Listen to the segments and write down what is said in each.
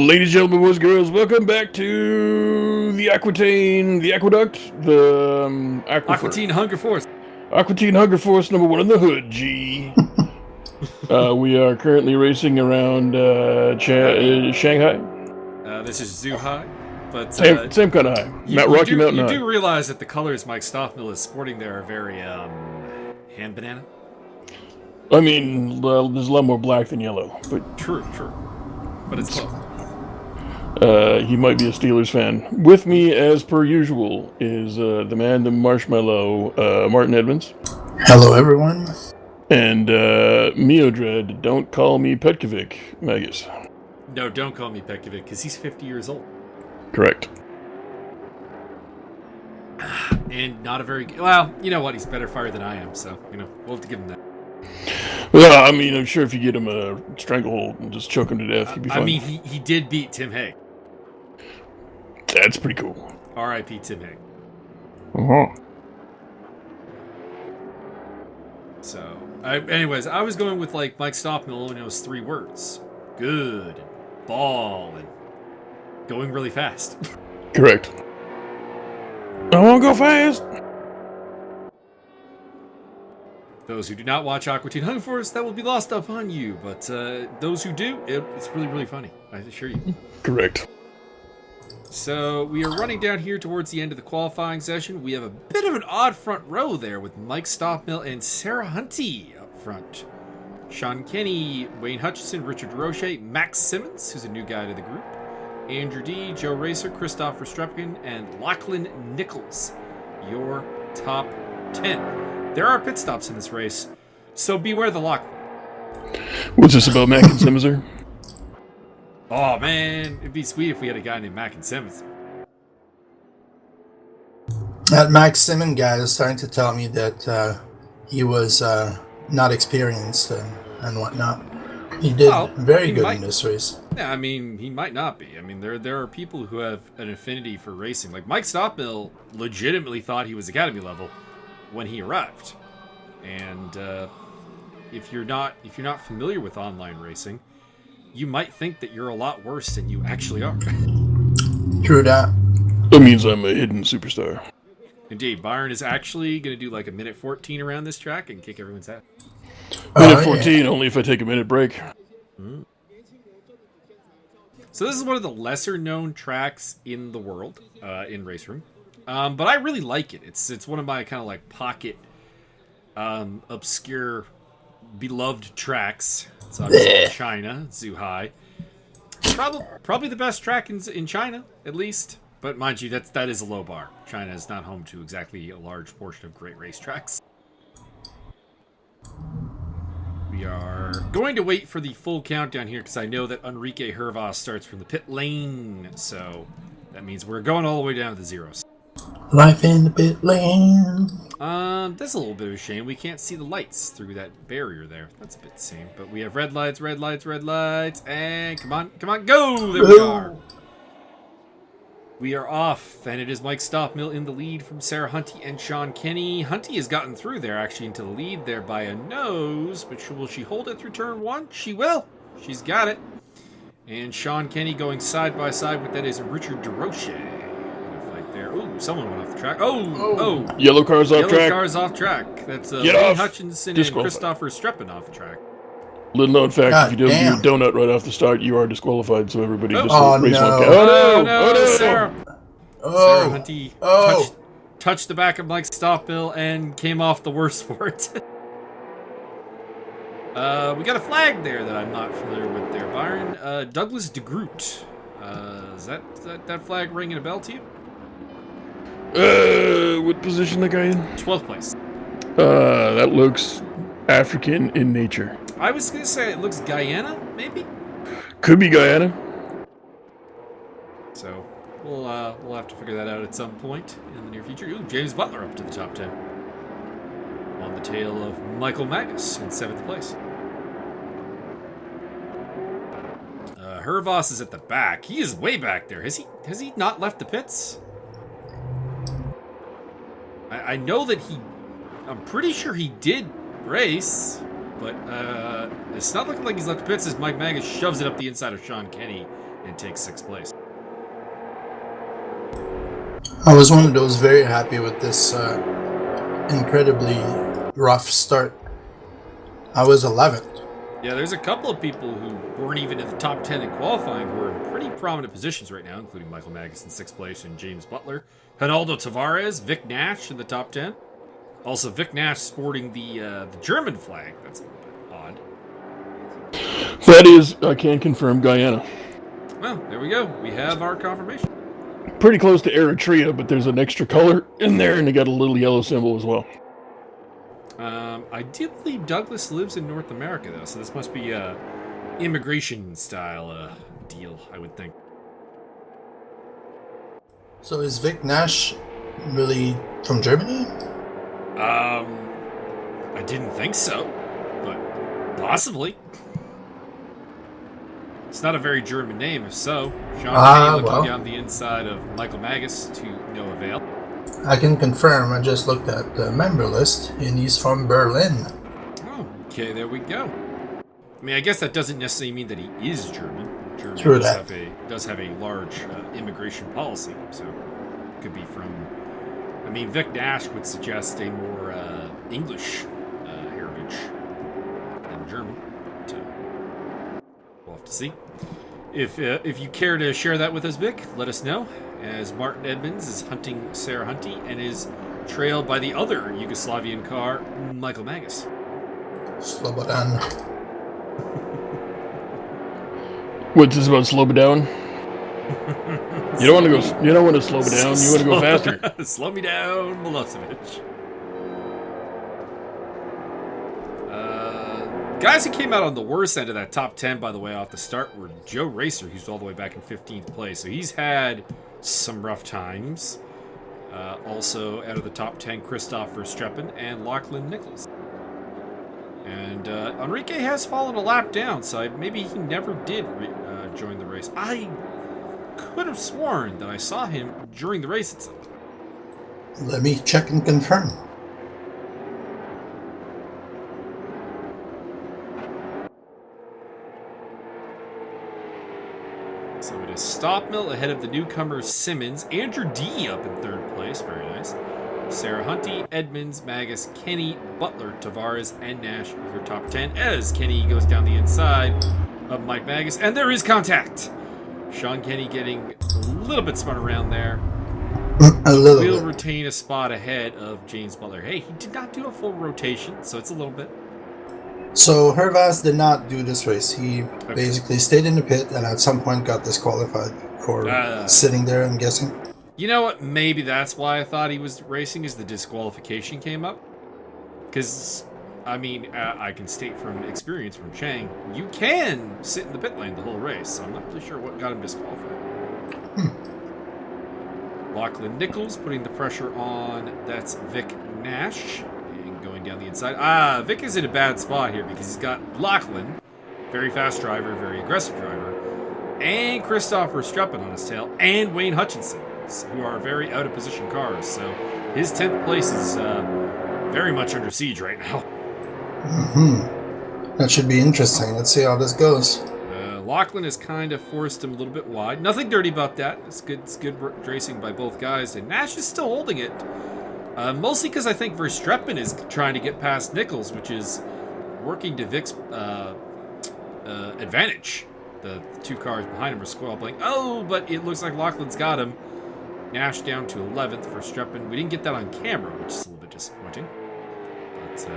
Ladies, gentlemen, boys, girls, welcome back to the Aquitaine, the Aqueduct, the Aquifer. Aquitaine Hunger Force. Aquitaine Hunger Force number 1 in the hood, G. We are currently racing around Shanghai. This is Zhuhai, but same kind of high. Rocky Mountain High. You do realize that the colors Mike Stoffmill is sporting there are very hand banana. I mean, there's a lot more black than yellow, but true, but it's close. He might be a Steelers fan. With me, as per usual, is the man, the marshmallow, Martin Edmonds. Hello, everyone. And Meodred, don't call me Petkovic, Magus. No, don't call me Petkovic, because he's 50 years old. Correct. And not a very... Well, you know what? He's better fired than I am, so, we'll have to give him that. Well, I mean, I'm sure if you get him a stranglehold and just choke him to death, he'd be fine. I mean, he did beat Tim Hague. That's pretty cool. R.I.P. Tim Hague. Uh-huh. So, anyways, I was going with, Mike Stoffmill, and it was 3 words. Good, and ball, and going really fast. Correct. I want to go fast. Those who do not watch Aquitaine Hunger Force, that will be lost upon you. But those who do, it's really, really funny. I assure you. Correct. So we are running down here towards the end of the qualifying session. We have a bit of an odd front row there with Mike Stoffmill and Sarah Hunty up front. Sean Kenny, Wayne Hutchison, Richard Roche, Max Simmons, who's a new guy to the group, Andrew D, Joe Racer, Christopher Strepkin, and Lachlan Nichols. Your top 10. There are pit stops in this race, so beware the Lachlan. What's this about Mac and Simmons? Oh man, it'd be sweet if we had a guy named Mac and Simmons. That Max Simmons guy is starting to tell me that he was not experienced and whatnot. He did very good in this race. Yeah, I mean, he might not be. I mean, there are people who have an affinity for racing. Like Mike Stoffmill legitimately thought he was academy level when he arrived. And if you're not familiar with online racing, you might think that you're a lot worse than you actually are. True that. That means I'm a hidden superstar. Indeed, Byron is actually going to do like a minute 14 around this track and kick everyone's ass. Minute 14, yeah. Only if I take a minute break. So this is one of the lesser known tracks in the world, in Raceroom. But I really like it. It's one of my kind of like pocket, obscure, beloved tracks. It's obviously in China, Zhuhai. Probably the best track in China, at least. But mind you, that is a low bar. China is not home to exactly a large portion of great racetracks. We are going to wait for the full countdown here because I know that Enrique Hervas starts from the pit lane. So that means we're going all the way down to the zeros. Life in the pit lane. That's a little bit of a shame. We can't see the lights through that barrier there. That's a bit the same. But we have red lights, and come on, go! There we are. We are off, and it is Mike Stoffmill in the lead from Sarah Hunty and Sean Kenny. Hunty has gotten through there, actually, into the lead there by a nose, but will she hold it through turn 1? She will. She's got it. And Sean Kenny going side by side with that is Richard DeRoche. Fight there. Ooh, someone went off the track. Oh! Yellow car's off track. Yellow car's off track. That's Wayne Hutchinson and Christopher Streppin off the track. Little known fact, if you don't do a donut right off the start, you are disqualified, so everybody just race one guy. Oh no, Sarah Hunty touched the back of Mike Stoffmill and came off the worst for it. We got a flag there that I'm not familiar with there, Byron. Douglas DeGroot. Is that flag ringing a bell to you? What position the guy in? 12th place. That looks African in nature. I was going to say it looks Guyana, maybe? Could be Guyana. So, we'll have to figure that out at some point in the near future. Ooh, James Butler up to the top 10. On the tail of Michael Magus in 7th place. Hervas is at the back. He is way back there. Has he not left the pits? I know that I'm pretty sure he did race. But it's not looking like he's left the pits as Mike Magus shoves it up the inside of Sean Kenny and take 6th place. I was one of those very happy with this incredibly rough start. I was 11th. Yeah, there's a couple of people who weren't even in the top 10 in qualifying who are in pretty prominent positions right now, including Michael Magus in 6th place and James Butler. Ronaldo Tavares, Vic Nash in the top 10. Also, Vic Nash sporting the German flag. That's a little bit odd. That is, I can confirm, Guyana. Well, there we go. We have our confirmation. Pretty close to Eritrea, but there's an extra color in there, and they got a little yellow symbol as well. I do believe Douglas lives in North America, though, so this must be a immigration-style deal, I would think. So is Vic Nash really from Germany? I didn't think so, but possibly. It's not a very German name, if so. Sean Kenny looking down the inside of Michael Magus to no avail. I can confirm, I just looked at the member list, and he's from Berlin. Oh, okay, there we go. I mean, I guess that doesn't necessarily mean that he is German. Germany True does have a large immigration policy, so it could be from... I mean, Vic Nash would suggest a more English heritage than German. So we'll have to see. If you care to share that with us, Vic, let us know. As Martin Edmonds is hunting Sarah Hunty and is trailed by the other Yugoslavian car, Michael Magus. Slobodan. What's this about slow it down? You don't want to go. You don't want to slow it down. You want to go faster. Slow me down, Milosevic. Guys who came out on the worst end of that top 10, by the way, off the start, were Joe Racer, who's all the way back in 15th place. So he's had some rough times. Also, out of the top 10, Christoph Verstappen and Lachlan Nichols. And Enrique has fallen a lap down, so maybe he never did join the race. I could have sworn that I saw him during the race at some time. Let me check and confirm. So it is Stopmill ahead of the newcomer Simmons. Andrew D up in 3rd place. Very nice. Sarah Hunty, Edmonds, Magus, Kenny, Butler, Tavares, and Nash are your top 10 as Kenny goes down the inside of Mike Magus. And there is contact. Sean Kenny getting a little bit spun around there. A little bit. Will retain a spot ahead of James Butler. Hey, he did not do a full rotation, so it's a little bit. So Hervas did not do this race. He basically stayed in the pit and at some point got disqualified for sitting there, I'm guessing. You know what? Maybe that's why I thought he was racing, is the disqualification came up. Because, I mean, I can state from experience from Chang, you can sit in the pit lane the whole race. So I'm not really sure what got him disqualified. Lachlan Nichols putting the pressure on. That's Vic Nash. Going down the inside. Vic is in a bad spot here because he's got Lachlan, very fast driver, very aggressive driver, and Christoph Verstappen on his tail, and Wayne Hutchinson, who are very out-of-position cars. So his 10th place is very much under siege right now. That should be interesting. Let's see how this goes. Lachlan has kind of forced him a little bit wide. Nothing dirty about that. It's good racing by both guys, and Nash is still holding it. Mostly because I think Verstappen is trying to get past Nichols, which is working to Vic's advantage. The 2 cars behind him are squabbling. Oh, but it looks like Lachlan's got him. Nash down to 11th for Verstappen. We didn't get that on camera, which is a little bit disappointing. But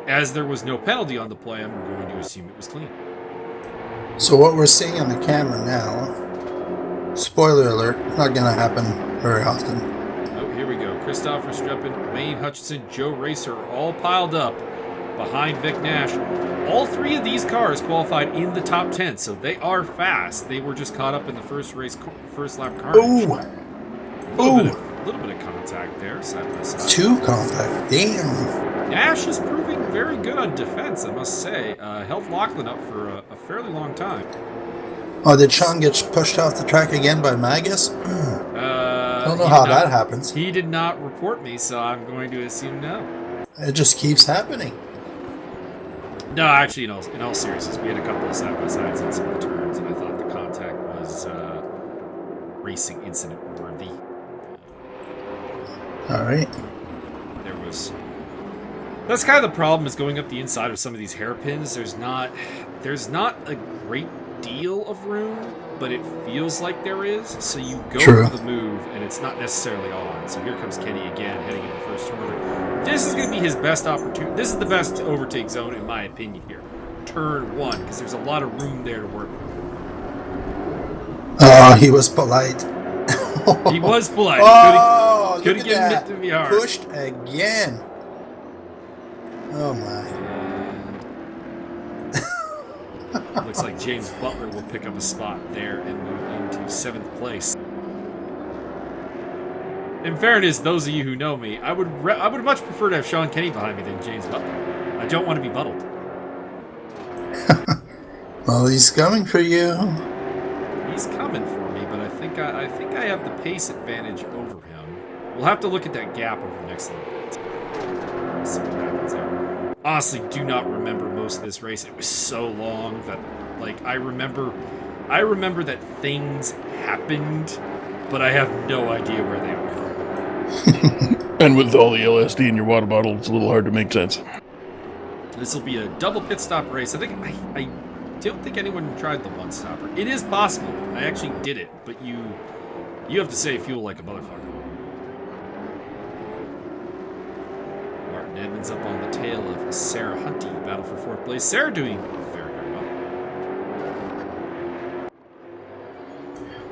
as there was no penalty on the play, I'm going to assume it was clean. So what we're seeing on the camera now, spoiler alert, not going to happen very often. Here we go. Christoph Verstappen, Wayne Hutchinson, Joe Racer are all piled up behind Vic Nash. All 3 of these cars qualified in the top 10, so they are fast. They were just caught up in the first lap carnage. A little bit of contact there, side by side. 2 contact. Damn. Nash is proving very good on defense, I must say. Held Lachlan up for a fairly long time. Oh, did Sean get pushed off the track again by Magus? I don't know how that happens. He did not report me, so I'm going to assume no. It just keeps happening. No, actually, in all seriousness, we had a couple of side-by-sides in some of the turns, and I thought the contact was racing incident worthy. All right. There was. That's kind of the problem, is going up the inside of some of these hairpins. There's not a great deal of room, but it feels like there is. So you go for the move, and it's not necessarily on. So here comes Kenny again, heading into the first turn. This is going to be his best opportunity. This is the best overtake zone, in my opinion, here. Turn 1, because there's a lot of room there to work with. He was polite. He was polite. Could have given it to me hard. Pushed again. Oh my. Looks like James Butler will pick up a spot there and move into 7th place. In fairness, those of you who know me, I would much prefer to have Sean Kenny behind me than James Butler. I don't want to be muddled. Well, he's coming for you. He's coming for me, but I think I have the pace advantage over him. We'll have to look at that gap over the next little bit. Let's see what happens there. Honestly, do not remember most of this race. It was so long that, like, I remember that things happened, but I have no idea where they are. And with all the LSD in your water bottle, it's a little hard to make sense. This will be a double pit stop race. I don't think anyone tried the one stopper. It is possible. I actually did it, but you have to save fuel like a motherfucker. Martin Edmonds up on the tail of Sarah Hunty. Battle for 4th place. Sarah doing very, very well.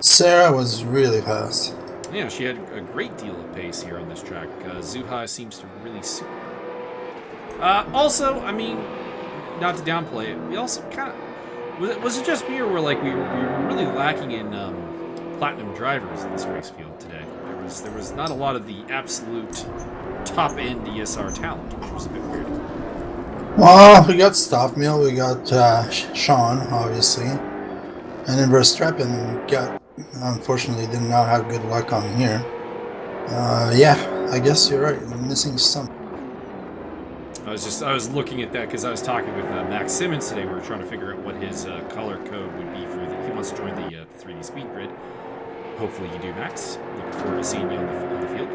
Sarah was really fast. Yeah, she had a great deal of pace here on this track. Zhuhai seems to really suit her. Also, I mean, not to downplay it, we also kind of... Was it just me, or we were really lacking in platinum drivers in this race field today? There was not a lot of the absolute top-end ESR talent, which was a bit weird. Well, we got Stoffmill, we got Sean, obviously. And then Verstappen unfortunately did not have good luck on here. Yeah, I guess you're right. I'm missing some. I was looking at that because I was talking with Max Simmons today. We were trying to figure out what his color code would be for he wants to join the 3D Speed Grid. Hopefully you do, Max. Looking forward to seeing you on the field.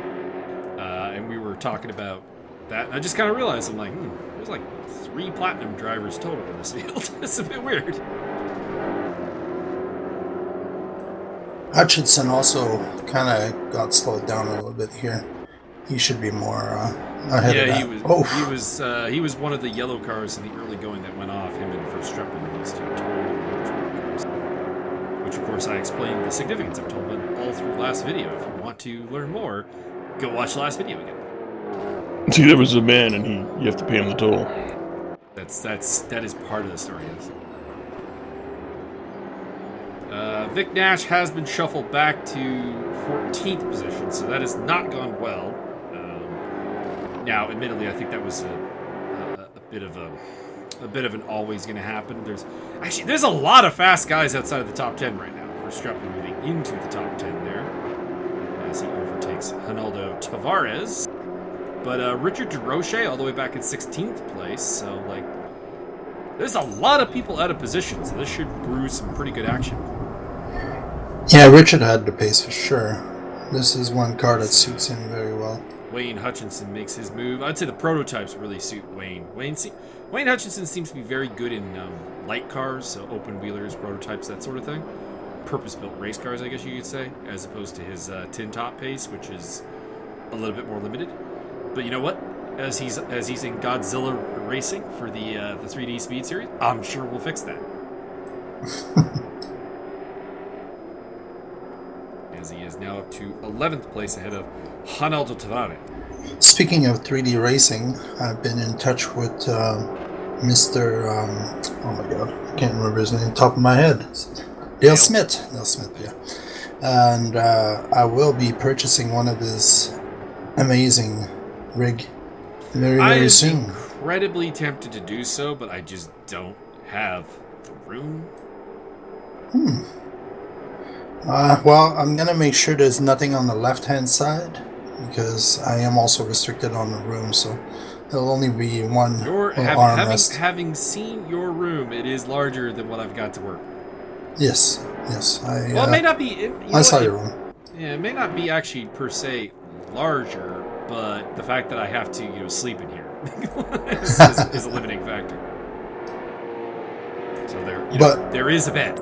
And we were talking about that, and I just kind of realized, I'm like, there's like 3 platinum drivers total in this field. It's a bit weird. Hutchinson also kind of got slowed down a little bit here. He should be more ahead of that. He was one of the yellow cars in the early going that went off. Him and Verstappen released two cars, which of course I explained the significance of Tolman all through last video. If you want to learn more, go watch the last video again. See, there was a ban, and you have to pay him the toll. That is part of the story. Yes. Vic Nash has been shuffled back to 14th position, so that has not gone well. Now, admittedly, I think that was a bit of an always going to happen. There's a lot of fast guys outside of the top 10 right now. Verstappen moving into the top 10 there as he overtakes Ronaldo Tavares. But Richard DeRoche all the way back in 16th place. So, like, there's a lot of people out of position. So this should brew some pretty good action. Yeah, Richard had the pace for sure. This is one car that suits him very well. Wayne Hutchinson makes his move. I'd say the prototypes really suit Wayne. Wayne Hutchinson seems to be very good in light cars, so open wheelers, prototypes, that sort of thing. Purpose-built race cars, I guess you could say, as opposed to his tin top pace, which is a little bit more limited. But you know what? As he's in Godzilla Racing for the 3D Speed Series, I'm sure we'll fix that. As he is now up to 11th place ahead of Ronaldo Tavares. Speaking of 3D racing, I've been in touch with Mr. Oh my god, I can't remember his name top of my head. Dale Smith, yeah. And I will be purchasing one of his amazing rig very soon. I'm incredibly tempted to do so, but I just don't have the room. Well, I'm going to make sure there's nothing on the left-hand side, because I am also restricted on the room, so there'll only be one armrest. Having seen your room, it is larger than what I've got to work with. Yes. Yes, Well, it may not be. I saw your room. Yeah, it may not be actually per se larger, but the fact that I have to, sleep in here is a limiting factor. So there is a bed.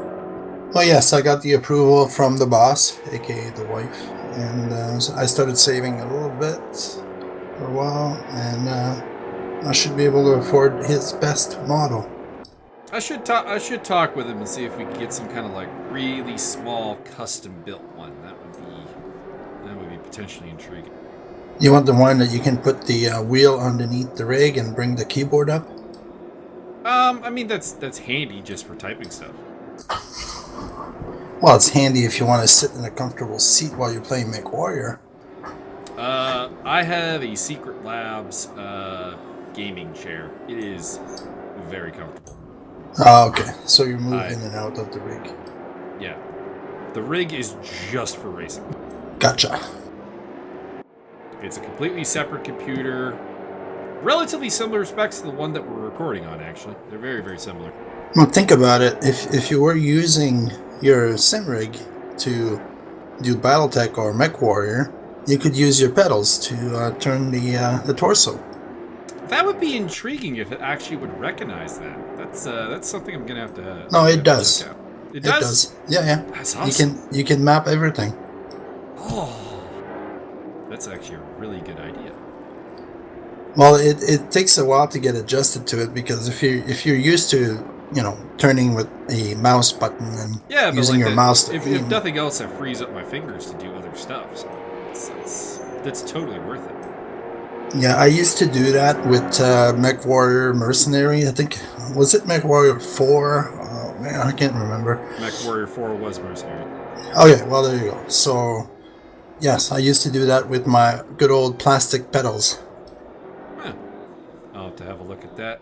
Well, yes, I got the approval from the boss, aka the wife, and so I started saving a little bit for a while, and I should be able to afford his best model. I should talk with him and see if we can get some kind of like really small custom built one. That would be potentially intriguing. You want the one that you can put the wheel underneath the rig and bring the keyboard up? I mean that's handy just for typing stuff. Well, it's handy if you want to sit in a comfortable seat while you're playing MechWarrior. I have a Secret Labs gaming chair. It is very comfortable. Oh, okay. So you move in and out of the rig. Yeah. The rig is just for racing. Gotcha. It's a completely separate computer. Relatively similar specs to the one that we're recording on, actually. They're very, very similar. Well, think about it. If you were using your sim rig to do BattleTech or MechWarrior, you could use your pedals to turn the torso. That would be intriguing if it actually would recognize that. That's something I'm gonna have to. No, it does. It does. Yeah. That's awesome. You can map everything. Oh, that's actually a really good idea. Well, it takes a while to get adjusted to it because if you're used to turning with a mouse button and using your mouse to if nothing else, it frees up my fingers to do other stuff. So that's totally worth it. Yeah, I used to do that with MechWarrior Mercenary. I think, was it MechWarrior 4? Oh, man, I can't remember. MechWarrior 4 was Mercenary. Okay, well, there you go. So, yes, I used to do that with my good old plastic pedals. Huh. I'll have to have a look at that.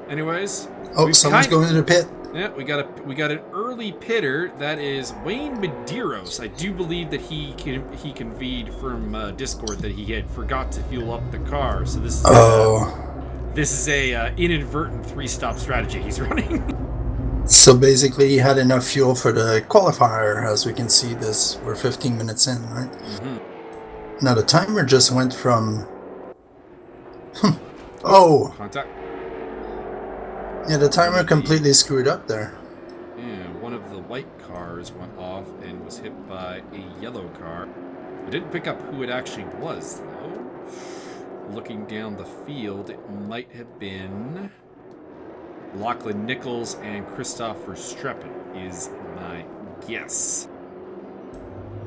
Anyways. Oh, someone's going to the pit. Yeah, we got an early pitter. That is Wayne Medeiros. I do believe that he conveyed from Discord that he had forgot to fuel up the car. So this is a inadvertent 3-stop strategy he's running. So basically, he had enough fuel for the qualifier. As we can see, we're 15 minutes in, right? Mm-hmm. Now the timer just went from. Contact. Yeah, the timer completely screwed up there. Yeah, one of the white cars went off and was hit by a yellow car. I didn't pick up who it actually was, though. Looking down the field, it might have been Lachlan Nichols and Christopher Streppen is my guess.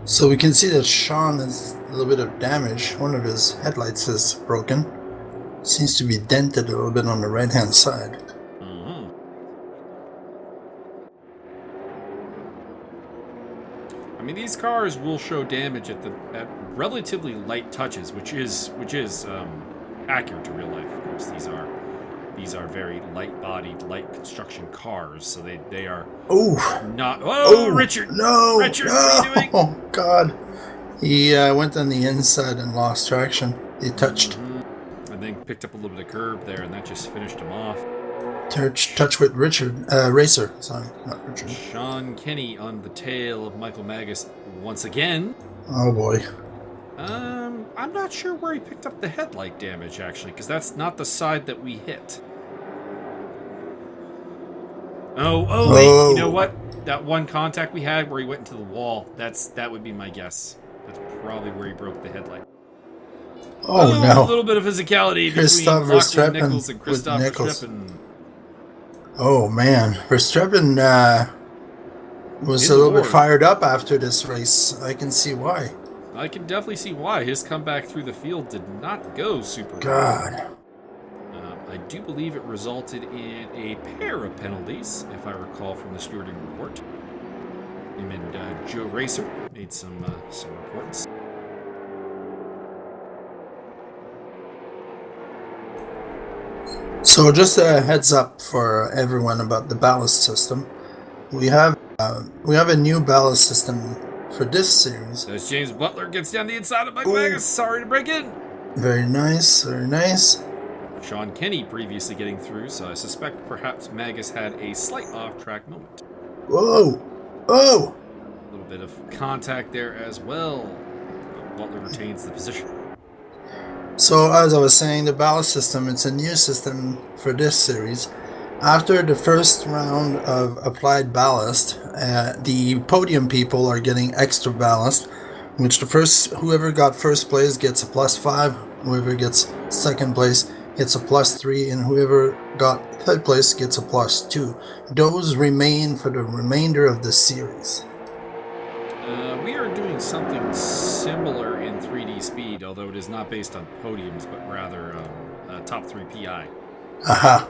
So we can see that Sean has a little bit of damage. One of his headlights is broken. Seems to be dented a little bit on the right-hand side. I mean, these cars will show damage at relatively light touches, which is accurate to real life. Of course, these are very light-bodied, light construction cars, so they are not. Oh, Richard! No, Richard, no. What are you doing? Oh God! He went on the inside and lost traction. He touched. Mm-hmm. And then picked up a little bit of curb there, and that just finished him off. Touch with Richard. Racer. Sorry, not Richard. Sean Kenny on the tail of Michael Magus once again. Oh boy. I'm not sure where he picked up the headlight damage, actually, because that's not the side that we hit. Oh, wait, you know what? That one contact we had where he went into the wall, that would be my guess. That's probably where he broke the headlight. Oh no. A little bit of physicality between Lachlan Nichols and Christopher Streppen. Oh man, Verstappen was a little bit fired up after this race. I can see why. I can definitely see why. His comeback through the field did not go super well. I do believe it resulted in a pair of penalties, if I recall from the stewarding report. Him and Joe Racer made some reports. So just a heads up for everyone about the ballast system. We have a new ballast system for this series. As James Butler gets down the inside of Mike Magus. Sorry to break in. Very nice, very nice. Sean Kenny previously getting through, so I suspect perhaps Magus had a slight off-track moment. Whoa! Oh! bit of contact there as well. Butler retains the position. So, as I was saying, the ballast system, it's a new system for this series. After the first round of applied ballast, the podium people are getting extra ballast, which whoever got first place gets a +5, whoever gets second place gets a +3, and whoever got third place gets a +2. Those remain for the remainder of the series. We are doing something similar in 3D Speed, although it is not based on podiums, but rather top 3 PI. Aha.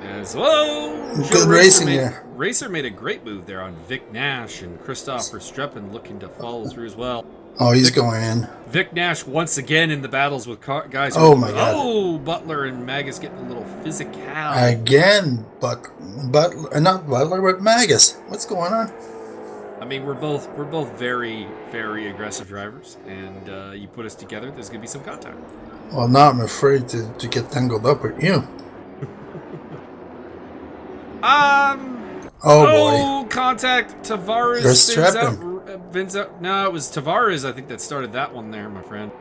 As whoa! Good racing there. Racer made a great move there on Vic Nash, and Christoph Verstappen looking to follow through as well. Oh, he's going in. Vic Nash once again in the battles with guys. Oh my God! Oh, Butler and Magus getting a little physical again, but not Butler, but Magus. What's going on? I mean, we're both very, very aggressive drivers, and you put us together, there's gonna be some contact. Well, now I'm afraid to get tangled up with you. Oh boy! Contact. Tavares spins out. No, it was Tavares, I think, that started that one there, my friend,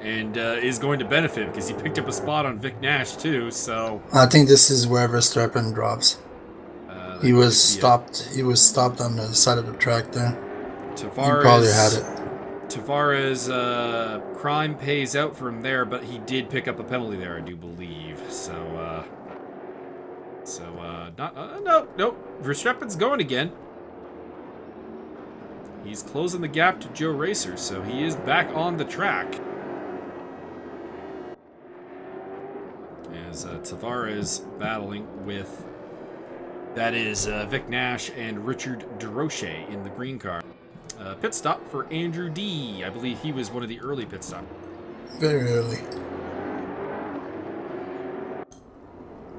and is going to benefit because he picked up a spot on Vic Nash too. So I think this is where Verstappen drops. He was stopped. He was stopped on the side of the track there. Tavares he probably had it. Tavares, crime pays out for him there, but he did pick up a penalty there, I do believe. Nope. Verstappen's going again. He's closing the gap to Joe Racer, so he is back on the track. As Tavares battling with, that is Vic Nash and Richard DeRoche in the green car. Pit stop for Andrew D. I believe he was one of the early pit stops. Very early.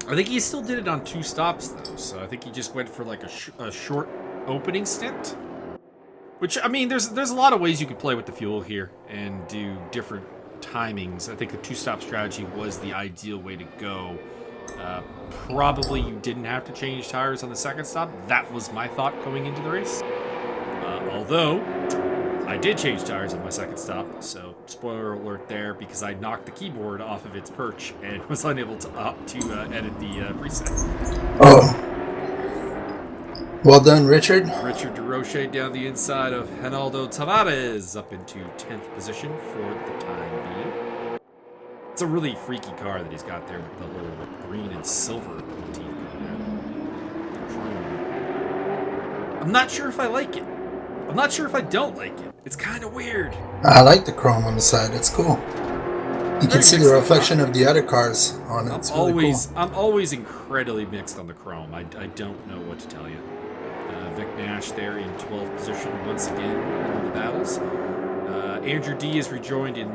I think he still did it on 2 stops, though, so I think he just went for like a short opening stint. Which, I mean, there's a lot of ways you could play with the fuel here and do different timings. I think the 2-stop strategy was the ideal way to go. Probably you didn't have to change tires on the second stop. That was my thought going into the race. Although, I did change tires on my second stop, so spoiler alert there, because I knocked the keyboard off of its perch and was unable to edit the preset. Oh. Well done, Richard. Richard DeRoche down the inside of Ronaldo Tavares up into 10th position for the time being. It's a really freaky car that he's got there with the whole green and silver motif going there. The chrome. I'm not sure if I like it. I'm not sure if I don't like it. It's kind of weird. I like the chrome on the side. It's cool. You can see the reflection of the other cars on it. It's really cool. I'm always incredibly mixed on the chrome. I don't know what to tell you. Vic Nash there in 12th position once again in the battles. Andrew D is rejoined in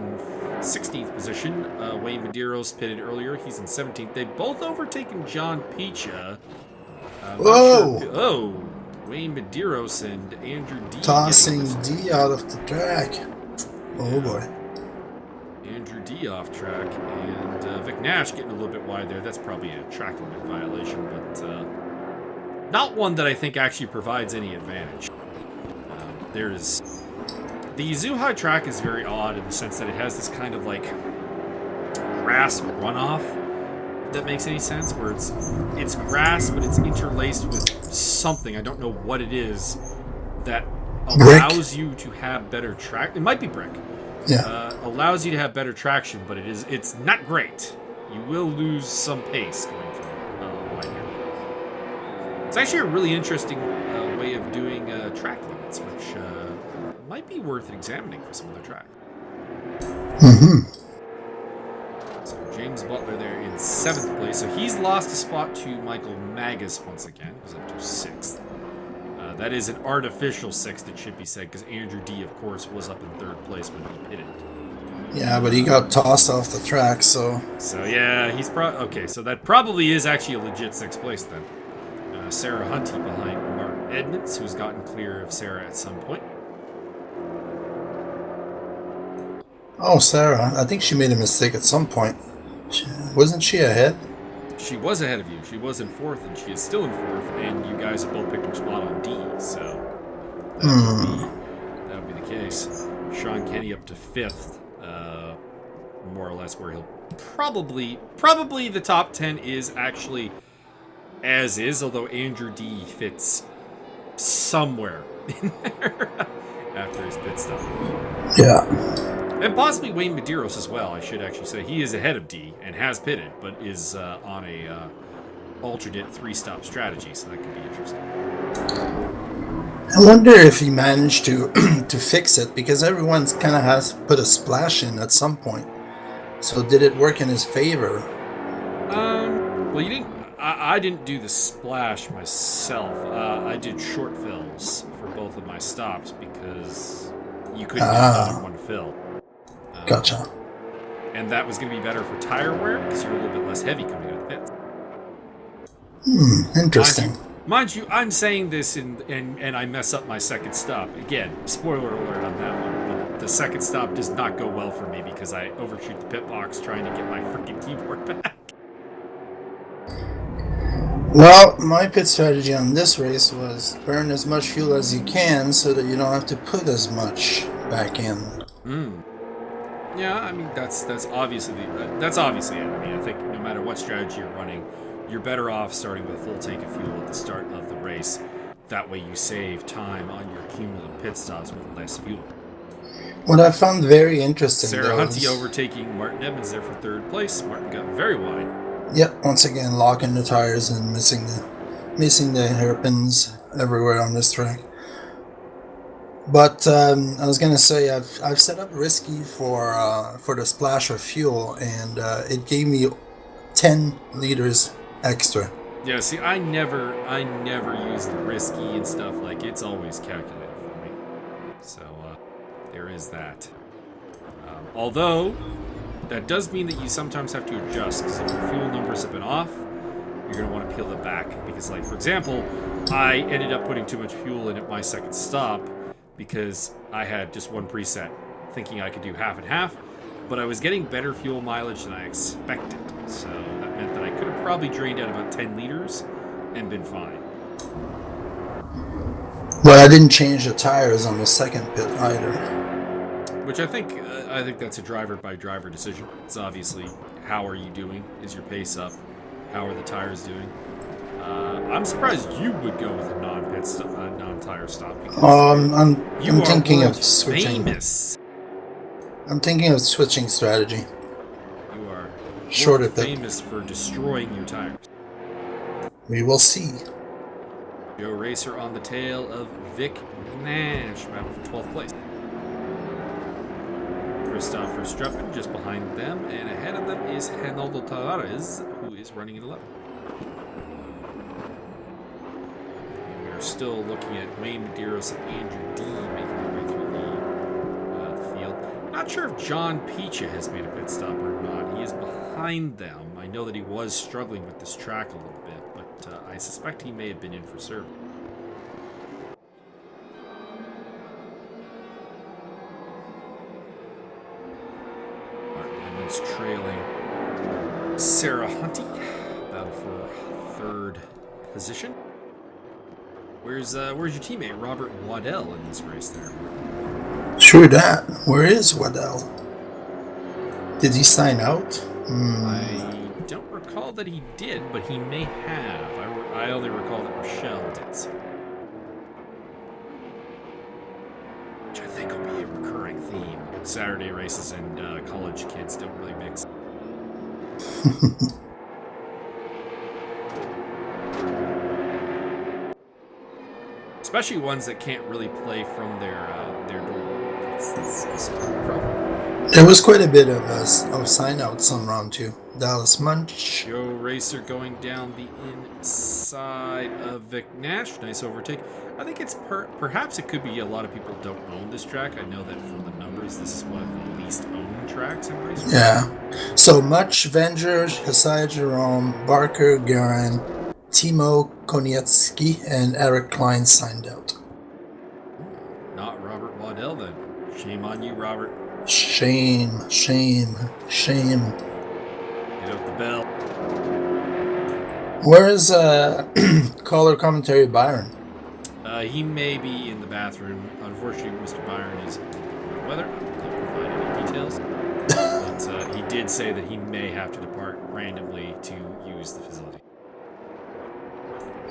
16th position. Wayne Medeiros pitted earlier. He's in 17th. They've both overtaken John Picha. Whoa! Sure. Oh, Wayne Medeiros and Andrew D. Tossing D out of the track. Oh boy. Andrew D off track. And Vic Nash getting a little bit wide there. That's probably a track limit violation, but not one that I think actually provides any advantage. There's... The Zhuhai track is very odd in the sense that it has this kind of like grass runoff, if that makes any sense, where it's grass but it's interlaced with something, I don't know what it is, that allows you to have better track. It might be brick. Yeah. Allows you to have better traction, but it's not great. You will lose some pace going from wide here. It's actually a really interesting way of doing track limits, which might be worth examining for some other track. Mm-hmm. So James Butler there in 7th place. So he's lost a spot to Michael Magus once again. He's up to 6th. That is an artificial 6th, it should be said, because Andrew D, of course, was up in 3rd place when he pitted. Yeah, but he got tossed off the track, so... So, yeah, he's okay, so that probably is actually a legit 6th place, then. Sarah Hunty behind Martin Edmonds, who's gotten clear of Sarah at some point. Oh, Sarah. I think she made a mistake at some point. Wasn't she ahead? She was ahead of you. She was in 4th, and she is still in 4th, and you guys have both picked her spot on D, so... case. Sean Kenny up to 5th, more or less where he'll probably the top 10 is actually as is, although Andrew D fits somewhere in there after his pit stop. Yeah. And possibly Wayne Medeiros as well, I should actually say. He is ahead of D and has pitted, but is on a alternate 3-stop strategy, so that could be interesting. I wonder if he managed to to fix it, because everyone's kind of has put a splash in at some point. So did it work in his favor? Well, you didn't. I didn't do the splash myself. I did short fills for both of my stops because you couldn't get more than one fill. Gotcha. And that was going to be better for tire wear because you're a little bit less heavy coming out of the pits. Interesting. Mind you, I'm saying this and I mess up my second stop. Again, spoiler alert on that one. But the second stop does not go well for me because I overshoot the pit box trying to get my freaking keyboard back. Well, my pit strategy on this race was burn as much fuel as you can so that you don't have to put as much back in. Yeah, I mean that's obviously it. I mean, I think no matter what strategy you're running, you're better off starting with a full tank of fuel at the start of the race. That way you save time on your cumulative pit stops with less fuel. What I found very interesting, Sarah Hunty overtaking Martin Evans there for 3rd place. Martin got very wide. Yep, once again locking the tires and missing the hairpins everywhere on this track. But I was gonna say I've set up risky for the splash of fuel, and it gave me 10 liters extra. Yeah, see, I never use the risky and stuff. Like, it's always calculated for me. So there is that. Although that does mean that you sometimes have to adjust, because if your fuel numbers have been off, you're going to want to peel it back. Because, like, for example, I ended up putting too much fuel in at my second stop because I had just one preset, thinking I could do half and half, but I was getting better fuel mileage than I expected. So that meant that I could have probably drained out about 10 liters and been fine. But I didn't change the tires on the second pit either. Which I think that's a driver-by-driver decision. It's obviously, how are you doing? Is your pace up? How are the tires doing? I'm surprised you would go with a non-tire stop. I'm thinking of switching. Famous. I'm thinking of switching strategy. You are Shorter pit. famous for destroying your tires. We will see. Joe Racer on the tail of Vic Nash, battle for 12th place. Christopher Struppin just behind them, and ahead of them is Ronaldo Tavares, who is running in 11th. And we are still looking at Wayne Medeiros and Andrew D making their way through the field. Not sure if John Picha has made a pit stop or not. He is behind them. I know that he was struggling with this track a little bit, but I suspect he may have been in for service. Trailing Sarah Hunty, battle for 3rd position. Where's your teammate Robert Waddell in this race there? Sure that. Where is Waddell? Did he sign out? I don't recall that he did, but he may have. I only recall that Rochelle did so. Which I think will be a recurring theme. Saturday races and college kids don't really mix. Especially ones that can't really play from their dorm. That's also a problem. There was quite a bit of sign outs on round 2. Dallas Munch. Joe Racer going down the inside of Vic Nash. Nice overtake. I think it's perhaps it could be a lot of people don't own this track. I know that from the numbers, this is one of the least owned tracks in Raceroom. Yeah. So Much, Venger, Josiah Jerome, Barker, Guerin, Timo Koniecki, and Eric Klein signed out. Not Robert Waddell then. Shame on you, Robert. Shame. Get out the bell. Where is caller commentary Byron? He may be in the bathroom. Unfortunately, Mr. Byron is under the weather. Can't provide any details. But he did say that he may have to depart randomly to use the facility.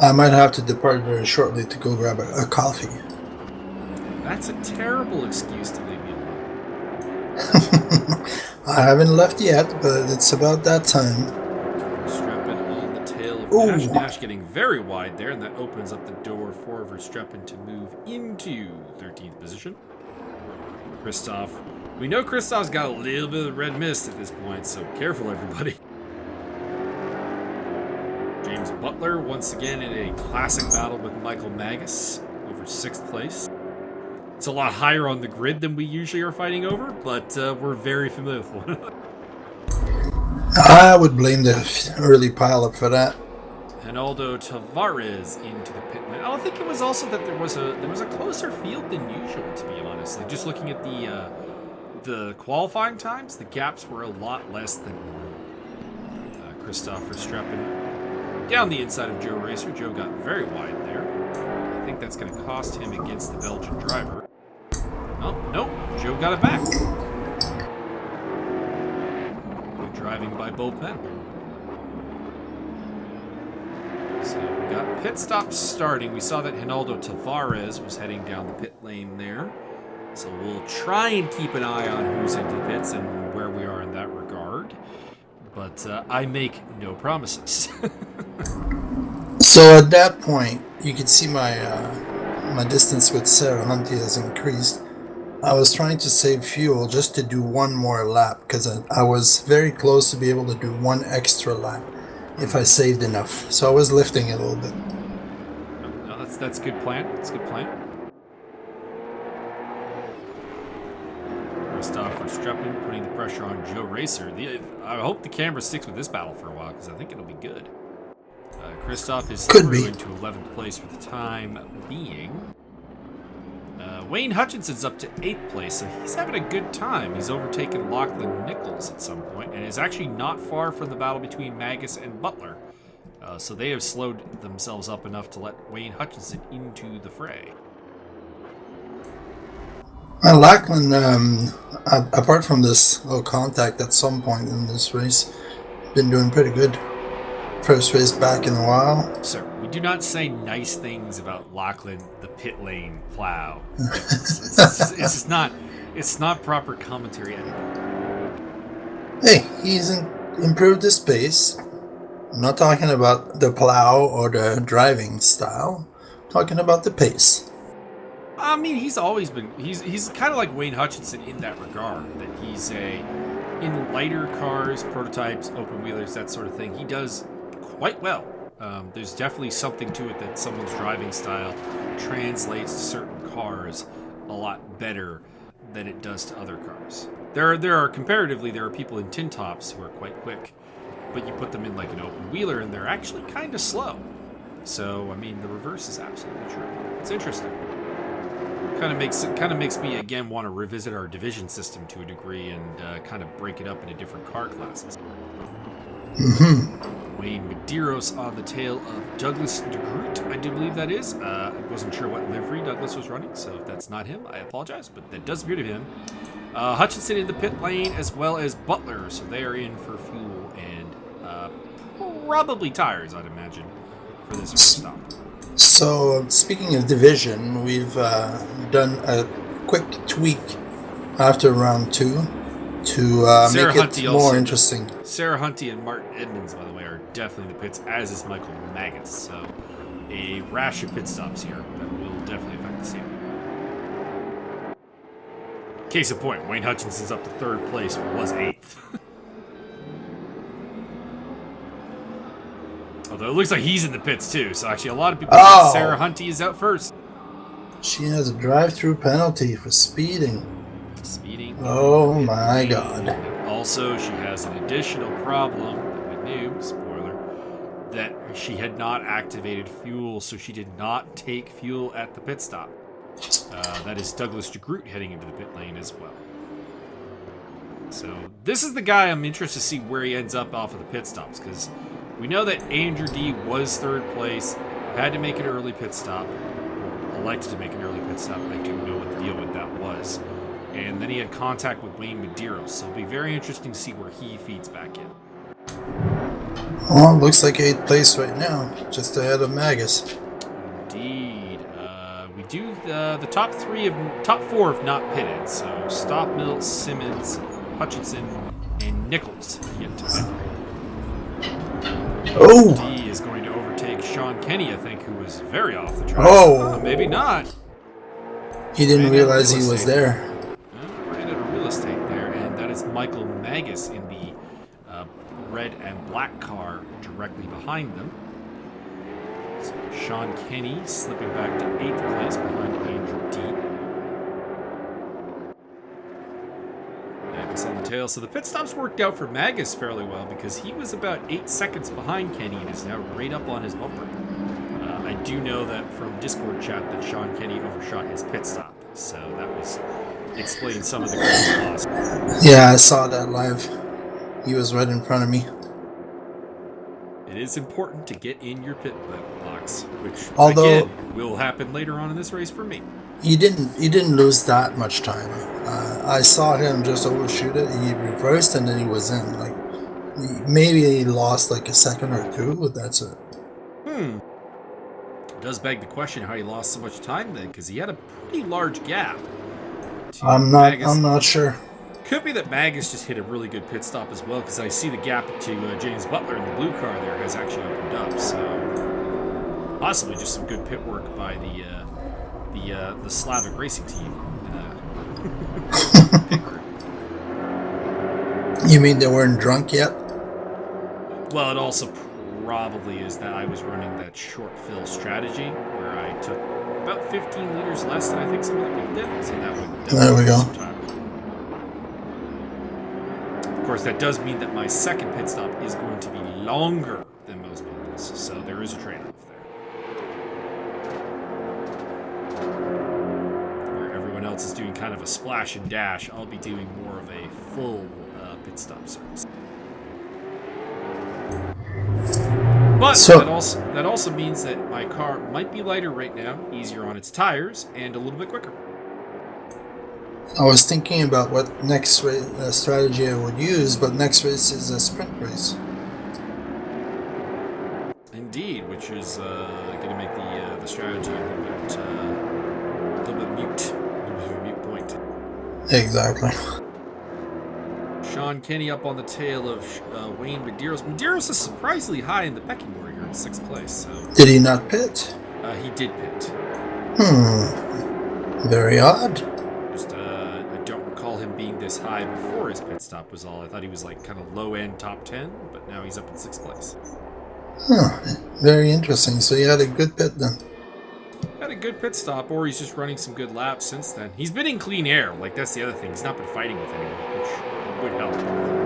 I might have to depart very shortly to go grab a coffee. That's a terrible excuse to leave me alone. I haven't left yet, but it's about that time. Verstappen on the tail of Ooh. Nash. Nash getting very wide there, and that opens up the door for Verstappen to move into 13th position. Christoph. We know Christoph's got a little bit of red mist at this point, so careful, everybody. James Butler, once again in a classic battle with Michael Magus over 6th place. It's a lot higher on the grid than we usually are fighting over, but we're very familiar with one another. I would blame the early pileup for that. Ronaldo Tavares into the pit lane. I think it was also that there was a closer field than usual, to be honest. Like just looking at the qualifying times, the gaps were a lot less than normal. Christoph Verstappen down the inside of Joe Racer. Joe got very wide there. I think that's going to cost him against the Belgian driver. Oh, nope. Joe got it back. Good driving by both men. So we got pit stops starting. We saw that Ronaldo Tavares was heading down the pit lane there. So we'll try and keep an eye on who's into the pits and where we are in that regard. But I make no promises. So at that point, you can see my my distance with Sarah Hunty has increased. I was trying to save fuel just to do one more lap because I was very close to be able to do one extra lap if I saved enough. So I was lifting a little bit. No, that's a good plan. That's a good plan. Christoph Verstappen putting the pressure on Joe Racer. I hope the camera sticks with this battle for a while because I think it'll be good. Christoph is through into 11th place for the time being. Wayne Hutchinson's up to 8th place, so he's having a good time. He's overtaken Lachlan Nichols at some point, and is actually not far from the battle between Magus and Butler. So they have slowed themselves up enough to let Wayne Hutchinson into the fray. Lachlan, apart from this little contact at some point in this race, been doing pretty good. First race back in a while. Sir, we do not say nice things about Lachlan, the pit lane plow. It's not proper commentary anymore. Hey, he's improved his pace. I'm not talking about the plow or the driving style. I'm talking about the pace. I mean, he's always been. He's kind of like Wayne Hutchinson in that regard. That he's in lighter cars, prototypes, open wheelers, that sort of thing. He does quite well. There's definitely something to it that someone's driving style translates to certain cars a lot better than it does to other cars. There are people in tin tops who are quite quick, but you put them in like an open wheeler and they're actually kind of slow. So I mean, the reverse is absolutely true. It's interesting. Kind of makes me again want to revisit our division system to a degree and kind of break it up into different car classes. Mm-hmm. Wayne Medeiros on the tail of Douglas DeGroot, I do believe that is. I wasn't sure what livery Douglas was running, so if that's not him, I apologize, but that does appear to be him. Hutchinson in the pit lane, as well as Butler, so they are in for fuel and probably tires, I'd imagine, for this first stop. So, speaking of division, we've done a quick tweak after round 2 to make it more interesting. Sarah Hunty and Martin Edmonds, by the way, are definitely in the pits, as is Michael Magus. So a rash of pit stops here that will definitely affect the standing. Case in point, Wayne Hutchinson's up to 3rd place, was 8th. Although it looks like he's in the pits too, so actually a lot of people think Sarah Hunty is out first. She has a drive-through penalty for speeding. Oh my god. Also, she has an additional problem that we knew, spoiler, that she had not activated fuel, so she did not take fuel at the pit stop. That is Douglas DeGroot heading into the pit lane as well. So this is the guy I'm interested to see where he ends up off of the pit stops, because we know that Andrew D was 3rd place, had to make an early pit stop, elected to make an early pit stop, and I do know what the deal with that was. And then he had contact with Wayne Medeiros, so it'll be very interesting to see where he feeds back in. Well, looks like 8th place right now, just ahead of Magus. Indeed. We do the top four have not pitted, so Stopmill, Simmons, Hutchinson, and Nichols yet to pit. Oh! D is going to overtake Sean Kenny, I think, who was very off the track. Oh! Maybe not. He didn't realize he was there. Ran out of real estate there, and that is Michael Magus in the red and black car directly behind them. So Sean Kenny slipping back to 8th place behind Andrew D. Magus on the tail. So the pit stops worked out for Magus fairly well because he was about 8 seconds behind Kenny and is now right up on his bumper. I do know that from Discord chat that Sean Kenny overshot his pit stop, so that was explains some of the ground loss. Yeah, I saw that live. He was right in front of me. It is important to get in your pit box, which Although, again will happen later on in this race for me. He didn't lose that much time. I saw him just overshoot it. He reversed and then he was in. Like maybe he lost like a second or two, but that's it. It does beg the question how he lost so much time then, because he had a pretty large gap. I'm not sure. Could be that Magus just hit a really good pit stop as well, because I see the gap to James Butler in the blue car there has actually opened up. So possibly just some good pit work by the Slavic racing team. Pit crew. You mean they weren't drunk yet? Well, it also probably is that I was running that short fill strategy where I took about 15 liters less than I think some other people did. So that would there we go. some time. Of course, that does mean that my second pit stop is going to be longer than most people's, so there is a trade-off there. Where everyone else is doing kind of a splash and dash, I'll be doing more of a full pit stop service. But that also means that my car might be lighter right now, easier on its tires, and a little bit quicker. I was thinking about what next race strategy I would use, but next race is a sprint race. Indeed, which is going to make the strategy a little bit mute, a mute point. Exactly. Sean Kenny up on the tail of Wayne Medeiros. Medeiros is surprisingly high in the pecking order here in 6th place. So did he not pit? He did pit. Very odd. Just I don't recall him being this high before his pit stop was all. I thought he was like kind of low end top 10, but now he's up in 6th place. Very interesting. So he had a good pit then. Had a good pit stop, or he's just running some good laps since then. He's been in clean air. Like that's the other thing. He's not been fighting with anyone, which would help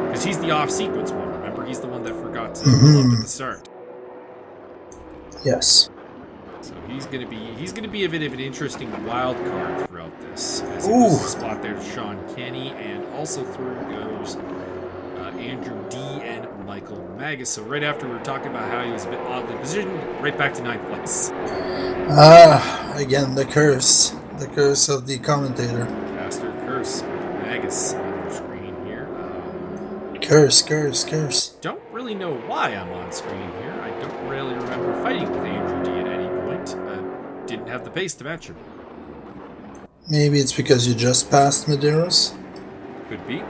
because he's the off sequence one. Remember, he's the one that forgot to pull up at the start. Yes. So he's gonna be a bit of an interesting wild card throughout this. As he loses a spot there to Sean Kenny, and also through goes Andrew D and Michael Magus. So right after we were talking about how he was a bit oddly positioned, right back to 9th place. Again the curse of the commentator. Caster curse, Magus on your screen here. Curse. Don't really know why I'm on screen here. I don't really remember fighting with Andrew D at any point. Didn't have the pace to match him. Maybe it's because you just passed Medeiros? Could be.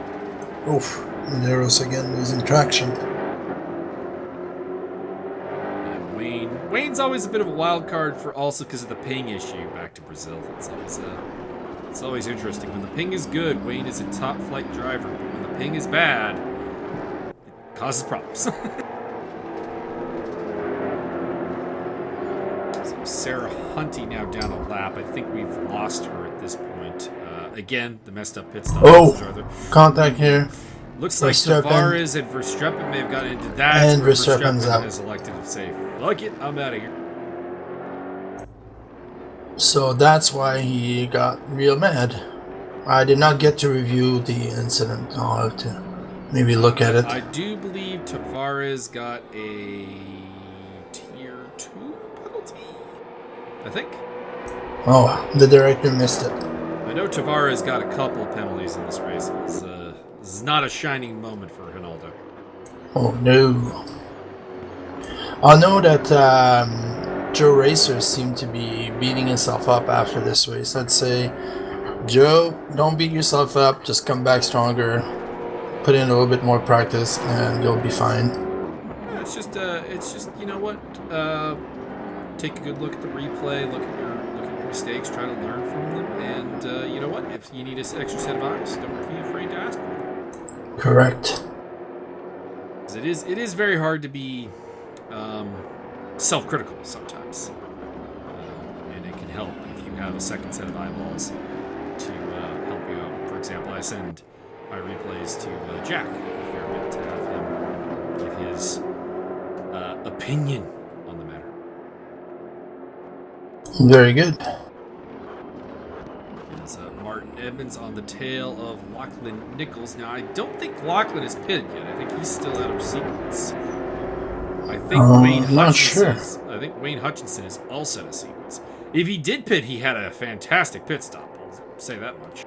Oof. Medeiros again losing traction. And Wayne's always a bit of a wild card for also because of the ping issue back to Brazil. It's always interesting. When the ping is good, Wayne is a top flight driver. But when the ping is bad, it causes problems. So Sarah Hunty now down a lap. I think we've lost her at this point. Again, the messed up pit stop. Contact here. Looks like Tavares and Verstappen may have gotten into that. And Verstappen's out. Has elected to say, "Fuck it, I'm out of here." So that's why he got real mad. I did not get to review the incident. I'll have to maybe look at it. I do believe Tavares got a tier 2 penalty. I think. Oh, the director missed it. I know Tavares got a couple penalties in this race. This is not a shining moment for Ronaldo. Oh no. I know that Joe Racer seemed to be beating himself up after this race. I'd say, Joe, don't beat yourself up. Just come back stronger. Put in a little bit more practice, and you'll be fine. Yeah, it's just you know what? Take a good look at the replay. Look at your mistakes. Try to learn from them. And you know what? If you need an extra set of eyes, don't be afraid to ask for it. Correct. It is very hard to be self-critical sometimes, and it can help if you have a second set of eyeballs to help you out. For example, I send my replays to Jack a fair bit to have him give his opinion on the matter. Very good. As Martin Edmonds on the tail of Lachlan Nichols. Now, I don't think Lachlan is pitted yet. I think he's still out of sequence. I think Wayne Hutchinson. I think Wayne Hutchinson is also out of sequence. If he did pit, he had a fantastic pit stop. I'll say that much.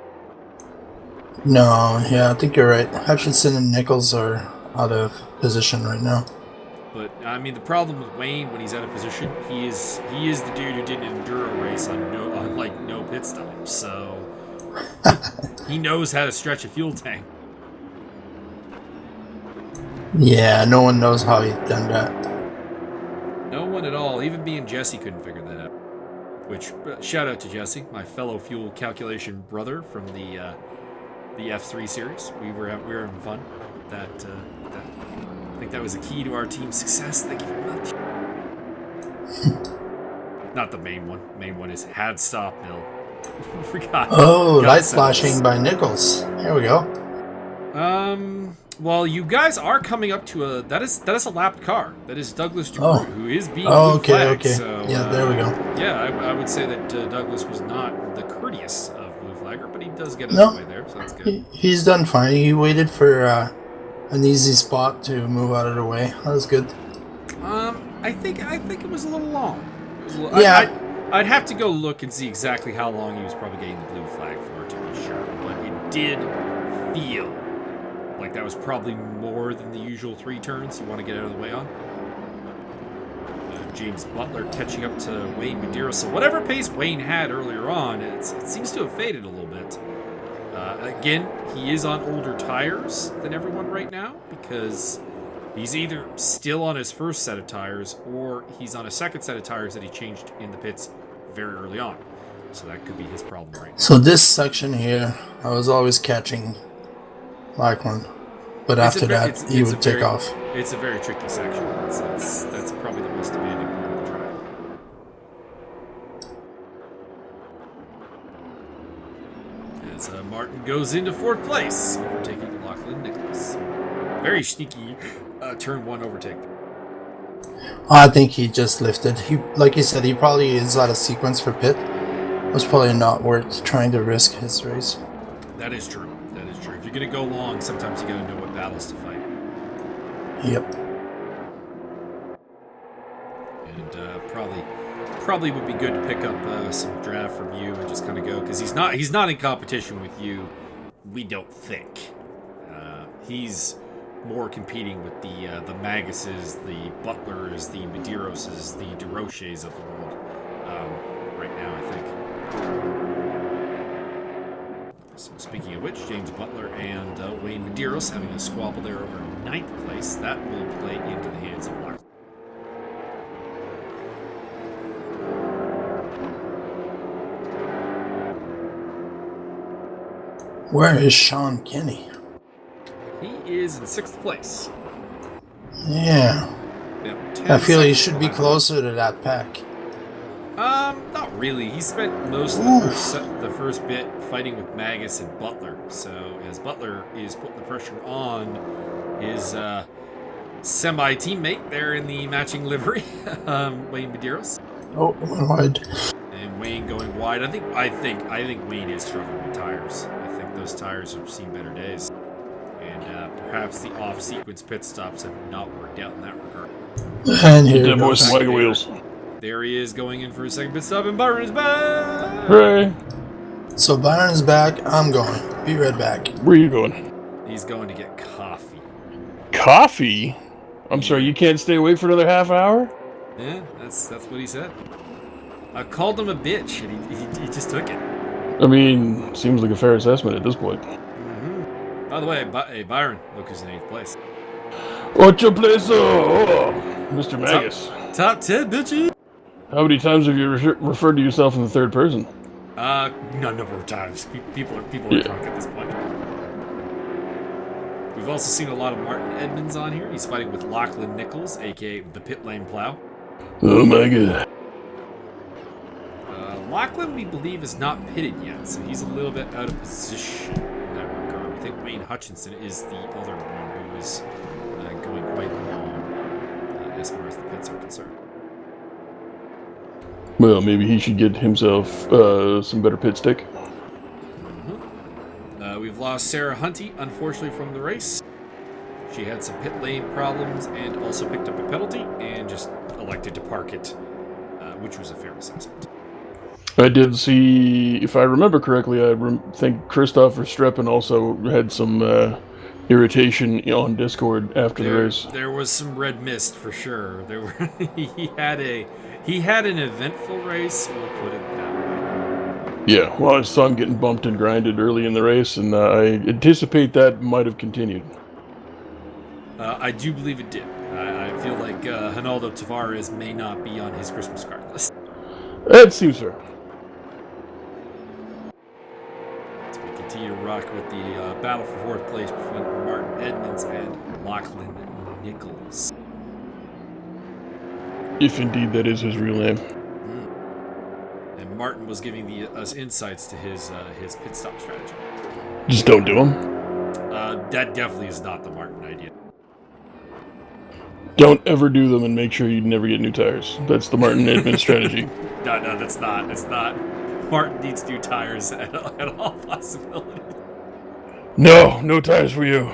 No, yeah, I think you're right. Hutchinson and Nichols are out of position right now. But I mean, the problem with Wayne when he's out of position, he is the dude who did an enduro race on no pit stop. So he knows how to stretch a fuel tank. Yeah, no one knows how he's done that. No one at all. Even me and Jesse couldn't figure that out. Which shout out to Jesse, my fellow fuel calculation brother from the F3 series. We were having fun. That I think that was a key to our team's success. Thank you very much. Not the main one. Main one is had stop mill. Forgot. Oh, light flashing by Nichols. Here we go. Well, you guys are coming up to that is a lapped car. That is Douglas Dupree, who is being okay. So, yeah, there we go. Yeah, I would say that Douglas was not the courteous of blue flagger, but he does get out of the way there, so that's good. He's done fine. He waited for an easy spot to move out of the way. That was good. I think it was a little long. Yeah. I'd have to go look and see exactly how long he was probably getting the blue flag for, to be sure. But it did feel like that was probably more than the usual 3 turns you want to get out of the way on. James Butler catching up to Wayne Medeiros. So whatever pace Wayne had earlier on, it seems to have faded a little bit. Again, he is on older tires than everyone right now because he's either still on his first set of tires or he's on a second set of tires that he changed in the pits very early on. So that could be his problem right now. So this section here, I was always catching Lachlan, but after that, he would take off. It's a very tricky section. That's probably the most demanding part of the track. As Martin goes into 4th place, overtaking Lachlan Nichols. Very sneaky turn 1 overtake. I think he just lifted. He, like you said, he probably is out of sequence for pit. It was probably not worth trying to risk his race. That is true. If you're going to go long, sometimes you got to know what battles to fight. Yep. And probably would be good to pick up some draft from you and just kind of go, because he's not in competition with you. We don't think he's more competing with the Maguses, the Butlers, the Medeiroses, the DeRoches of the world right now, I think. So speaking of which, James Butler and Wayne Medeiros having a squabble there over 9th place. That will play into the hands of Lachlan. Where is Sean Kinney? He is in 6th place. Yeah. I feel he should be closer to that pack. Not really. He spent most of the first bit fighting with Magus and Butler. So as Butler is putting the pressure on his semi-teammate there in the matching livery, Wayne Medeiros. Oh, went wide. And Wayne going wide. I think Wayne is struggling with tires. I think those tires have seen better days. And perhaps the off-sequence pit stops have not worked out in that regard. And here more swagger wheels. There he is going in for a second pit stop, and Byron is back! Hooray! So Byron's back. I'm going. Be right back. Where are you going? He's going to get coffee. Coffee? I'm sorry, you can't stay awake for another half hour? Yeah, that's what he said. I called him a bitch, and he just took it. I mean, seems like a fair assessment at this point. Mm-hmm. By the way, hey, Byron, look who's in 8th place. Ocho place, Mr. Magus. Top 10, bitchy! How many times have you referred to yourself in the third person? No number of times. People are drunk at this point. We've also seen a lot of Martin Edmonds on here. He's fighting with Lachlan Nichols, aka the Pit Lane Plow. Oh my god. Lachlan, we believe, is not pitted yet, so he's a little bit out of position in that regard. We think Wayne Hutchinson is the other one who is going quite long as far as the pits are concerned. Well, maybe he should get himself some better pit stick. Mm-hmm. We've lost Sarah Hunty, unfortunately, from the race. She had some pit lane problems and also picked up a penalty and just elected to park it, which was a fair assessment. I did see, if I remember correctly, I think Christopher Streppen also had some irritation on Discord after the race. There was some red mist for sure. He had an eventful race, we'll put it that way. Yeah, well, I saw him getting bumped and grinded early in the race, and I anticipate that might have continued. I do believe it did. I feel like Ronaldo Tavares may not be on his Christmas card list. That seems fair. So we continue to rock with the battle for 4th place between Martin Edmonds and Lachlan Nichols. If indeed that is his real name. And Martin was giving us insights to his pit stop strategy. Just don't do them. That definitely is not the Martin idea. Don't ever do them and make sure you never get new tires. That's the Martin Edmonds strategy. No, that's not. It's not. Martin needs new tires at all possibilities. No tires for you.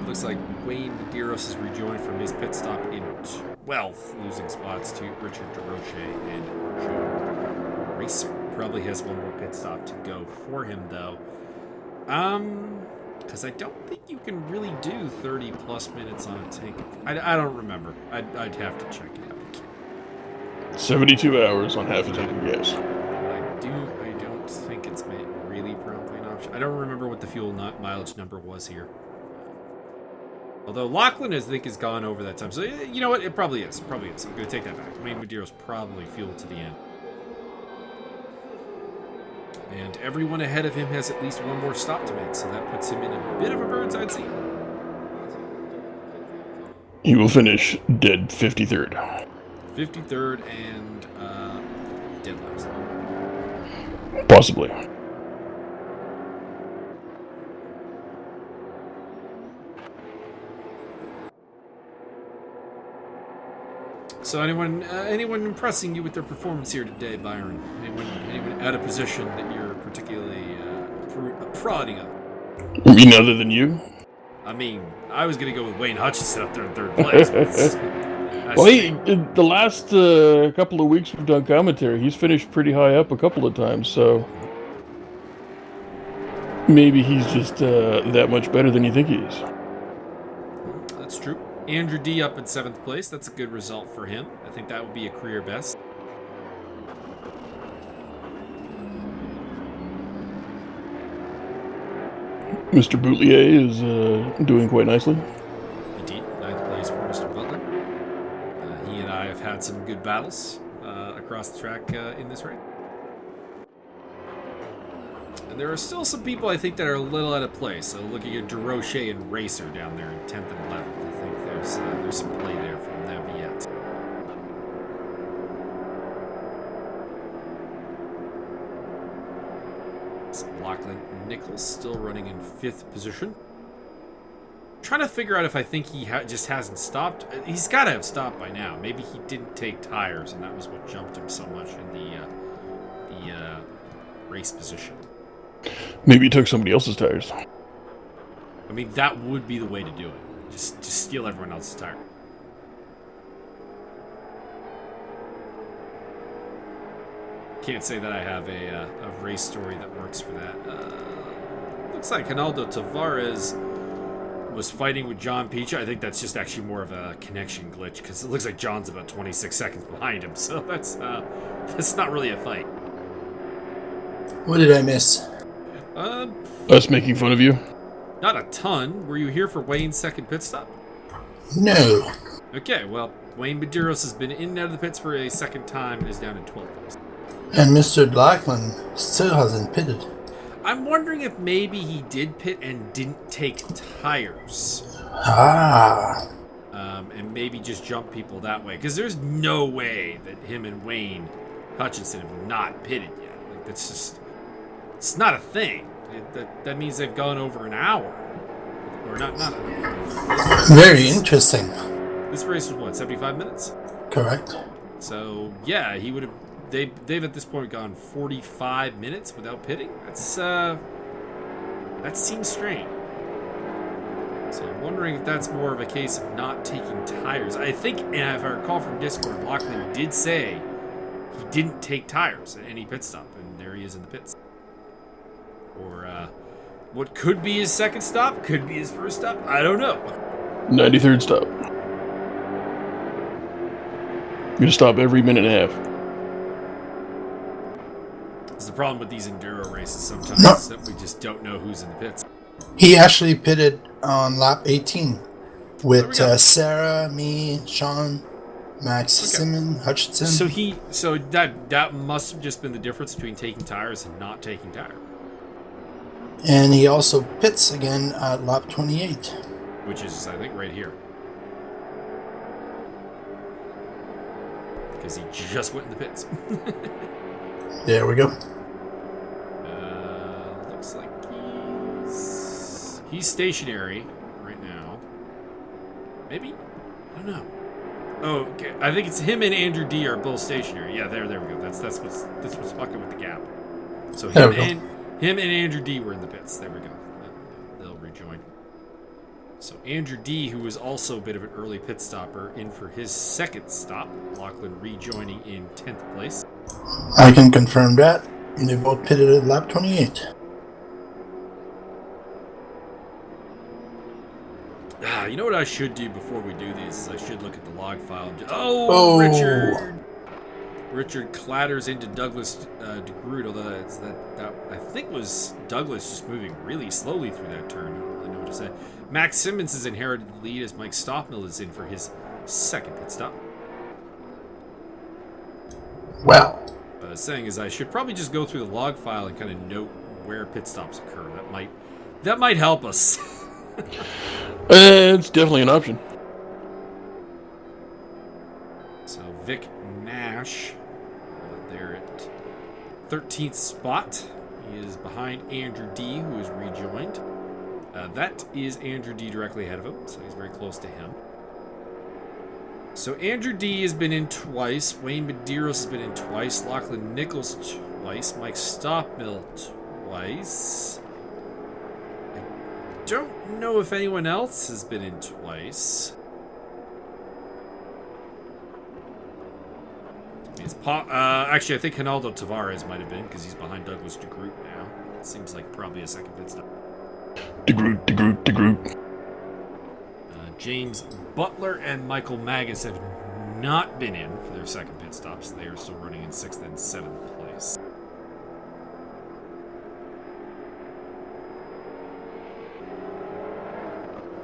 Looks like Wayne Medeiros is rejoined from his pit stop in 12th, losing spots to Richard DeRoche and Joe Racer. Probably has one more pit stop to go for him, though. Because I don't think you can really do 30 plus minutes on a tank. I don't remember. I'd have to check it out. 72 hours on half a tank of gas. I don't think it's really probably an option. I don't remember what the fuel mileage number was here. Although Lachlan, I think, has gone over that time. So, you know what? It probably is. I'm going to take that back. Wayne Medeiros probably fueled to the end. And everyone ahead of him has at least one more stop to make, so that puts him in a bit of a bird's eye seat. He will finish dead 53rd. 53rd and dead last. Possibly. So anyone impressing you with their performance here today, Byron? Anyone out of position that you're particularly prodding of? You mean other than you? I mean, I was going to go with Wayne Hutchinson up there in 3rd place. Well, the last couple of weeks we've done commentary, he's finished pretty high up a couple of times, so maybe he's just that much better than you think he is. That's true. Andrew D up in 7th place. That's a good result for him. I think that would be a career best. Mr. Boutelier is doing quite nicely. Indeed, 9th place for Mr. Butler. He and I have had some good battles across the track in this race. And there are still some people I think that are a little out of place. So looking at DeRoche and Racer down there in 10th and 11th, I think there's some play there from them yet. So Lachlan Nichols still running in 5th position. Trying to figure out if I think he just hasn't stopped. He's got to have stopped by now. Maybe he didn't take tires, and that was what jumped him so much in the race position. Maybe he took somebody else's tires. I mean, that would be the way to do it. Just steal everyone else's tire. Can't say that I have a race story that works for that. Looks like Ronaldo Tavares was fighting with John Picha. I think that's just actually more of a connection glitch because it looks like John's about 26 seconds behind him. So that's not really a fight. What did I miss? Us making fun of you? Not a ton. Were you here for Wayne's second pit stop? No. Okay, well, Wayne Medeiros has been in and out of the pits for a second time and is down in 12th place. And Mr. Lachlan still hasn't pitted. I'm wondering if maybe he did pit and didn't take tires. Ah. And maybe just jump people that way. Because there's no way that him and Wayne Hutchinson have not pitted yet. Like, that's just... It's not a thing. That means they've gone over an hour. Or not. Very interesting. This race was what, 75 minutes? Correct. So yeah, he would have. They've at this point gone 45 minutes without pitting. That seems strange. So I'm wondering if that's more of a case of not taking tires. I think, and if I recall from Discord, Lachlan did say he didn't take tires at any pit stop, and there he is in the pits. Or what could be his second stop, could be his first stop. I don't know. 93rd stop. You're gonna stop every minute and a half. It's the problem with these enduro races sometimes that we just don't know who's in the pits. He actually pitted on lap 18 with Sarah, me, Sean, Max Simmons, Hutchinson. So that must have just been the difference between taking tires and not taking tires. And he also pits again at lap 28. Which is, I think, right here. Because he just went in the pits. There we go. Looks like he's stationary right now. Maybe? I don't know. Oh, okay. I think it's him and Andrew D are both stationary. Yeah, there we go. That's what's fucking with the gap. So him and Andrew D were in the pits. There we go. They'll rejoin. So Andrew D, who was also a bit of an early pit stopper, in for his second stop. Lachlan rejoining in 10th place. I can confirm that. They both pitted at lap 28. You know what I should do before we do these is I should look at the log file. And Richard clatters into Douglas DeGroot, although that I think was Douglas just moving really slowly through that turn. I don't really know what to say. Max Simmons has inherited the lead as Mike Stockmill is in for his second pit stop. Well, What I was saying is I should probably just go through the log file and kind of note where pit stops occur. That might help us. It's definitely an option. So Vic Nash, there at 13th spot. He is behind Andrew D, who is rejoined. That is Andrew D directly ahead of him, so he's very close to him. So Andrew D has been in twice. Wayne Medeiros has been in twice. Lachlan Nichols twice. Mike Stockmill twice. I don't know if anyone else has been in twice. Actually, I think Ronaldo Tavares might have been, because he's behind Douglas DeGroot now. It seems like probably a second pit stop. DeGroot. James Butler and Michael Magus have not been in for their second pit stops. They are still running in 6th and 7th place.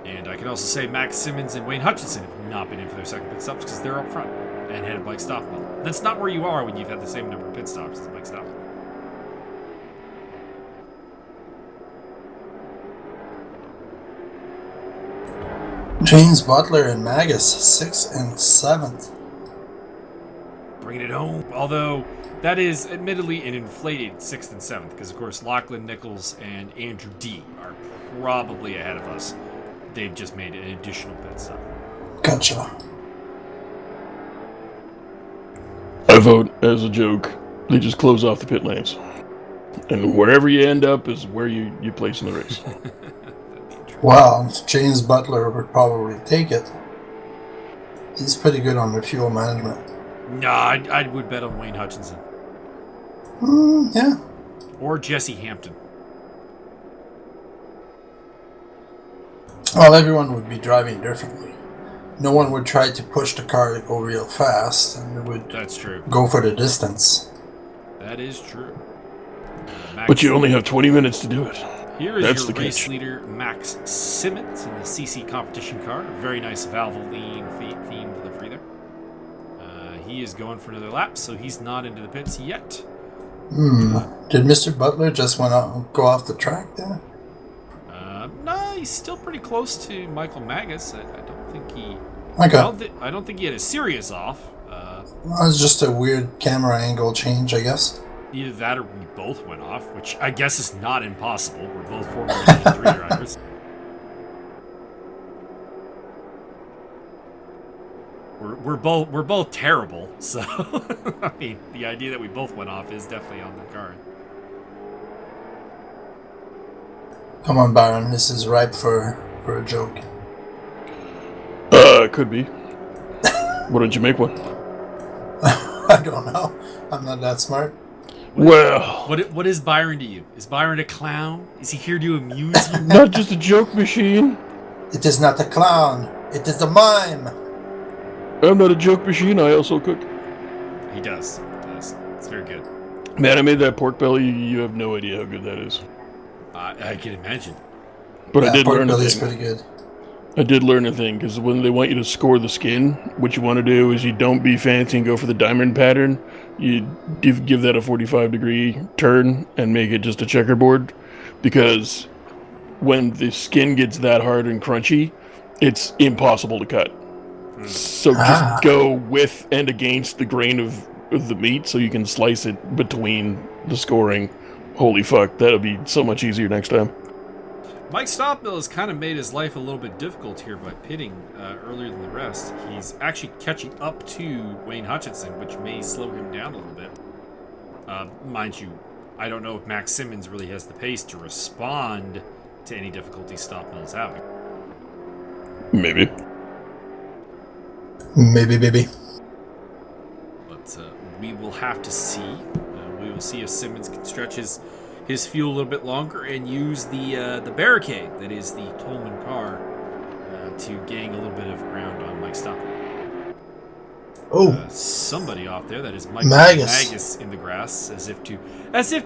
And I can also say Max Simmons and Wayne Hutchinson have not been in for their second pit stops because they're up front and headed Mike Stockmill. That's not where you are when you've had the same number of pit stops as Mike Stockmill. James Butler and Magus, 6th and 7th. Bringing it home. Although that is admittedly an inflated 6th and 7th because, of course, Lachlan Nichols and Andrew D are probably ahead of us. They've just made an additional pit stop. Gotcha. I vote as a joke. They just close off the pit lanes. And wherever you end up is where you place in the race. That'd be interesting. Well, James Butler would probably take it. He's pretty good on the fuel management. No, I would bet on Wayne Hutchinson. Yeah. Or Jesse Hampton. Well, everyone would be driving differently. No one would try to push the car to go real fast, and they would That's true. go for the distance. That is true. But you only have 20 minutes to do it. Here is That's your the race catch. leader, Max Simmons, in the CC competition car. Very nice Valvoline themed livery there. He is going for another lap, so he's not into the pits yet. Did Mr. Butler just go off the track there? No, he's still pretty close to Michael Magus. I don't think he. Okay. I don't think he had a serious off. Well, it's just a weird camera angle change, I guess. Either that or we both went off, which I guess is not impossible. We're both Formula 3 drivers. We're both terrible, so I mean the idea that we both went off is definitely on the card. Come on, Byron. This is ripe for a joke. Could be. Why don't you make one? I don't know. I'm not that smart. Well, What is Byron to you? Is Byron a clown? Is he here to amuse you? not just a joke machine. It is not a clown. It is a mime. I'm not a joke machine. I also cook. He does. It's very good. Man, I made that pork belly. You have no idea how good that is. I can imagine. But I did pork learn a belly is thing. pretty good. I did learn a thing, because when they want you to score the skin, what you want to do is you don't be fancy and go for the diamond pattern. You give that a 45-degree turn and make it just a checkerboard, because when the skin gets that hard and crunchy, it's impossible to cut. So just go with and against the grain of the meat so you can slice it between the scoring. Holy fuck, that'll be so much easier next time. Mike Stockmill has kind of made his life a little bit difficult here by pitting earlier than the rest. He's actually catching up to Wayne Hutchinson, which may slow him down a little bit. Mind you, I don't know if Max Simmons really has the pace to respond to any difficulty Stockmill's having. Maybe. Maybe. But we will have to see. We will see if Simmons can stretch his fuel a little bit longer and use the barricade that is the Tolman car to gain a little bit of ground on Mike Stockman. Oh, Somebody off there, that is Mike Magus in the grass, as if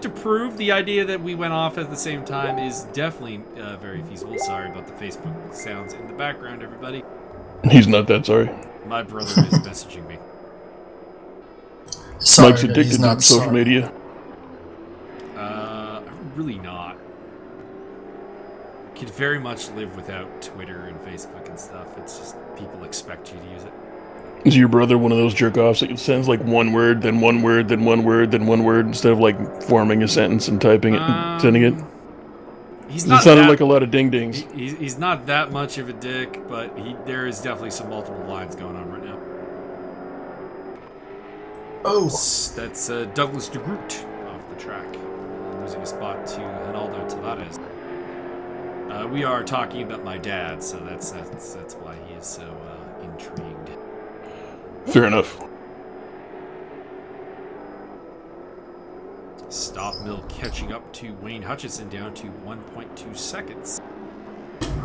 to prove the idea that we went off at the same time is definitely very feasible. Sorry about the Facebook sounds in the background, everybody. He's not that sorry. My brother is messaging me. sorry, Mike's he's addicted to not social sorry. media. Really not. Could very much live without Twitter and Facebook and stuff. It's just people expect you to use it. Is your brother one of those jerk-offs that sends like one word, then one word, then one word, then one word, instead of like forming a sentence and typing it and sending it? He's It not sounded that, like a lot of ding-dings. he's not that much of a dick, but there is definitely some multiple lines going on right now. Oh, That's Douglas de Groot off the track, losing a spot to Ronaldo Tavares. We are talking about my dad, so that's why he is so intrigued. Fair enough. Stockmill catching up to Wayne Hutchinson down to 1.2 seconds.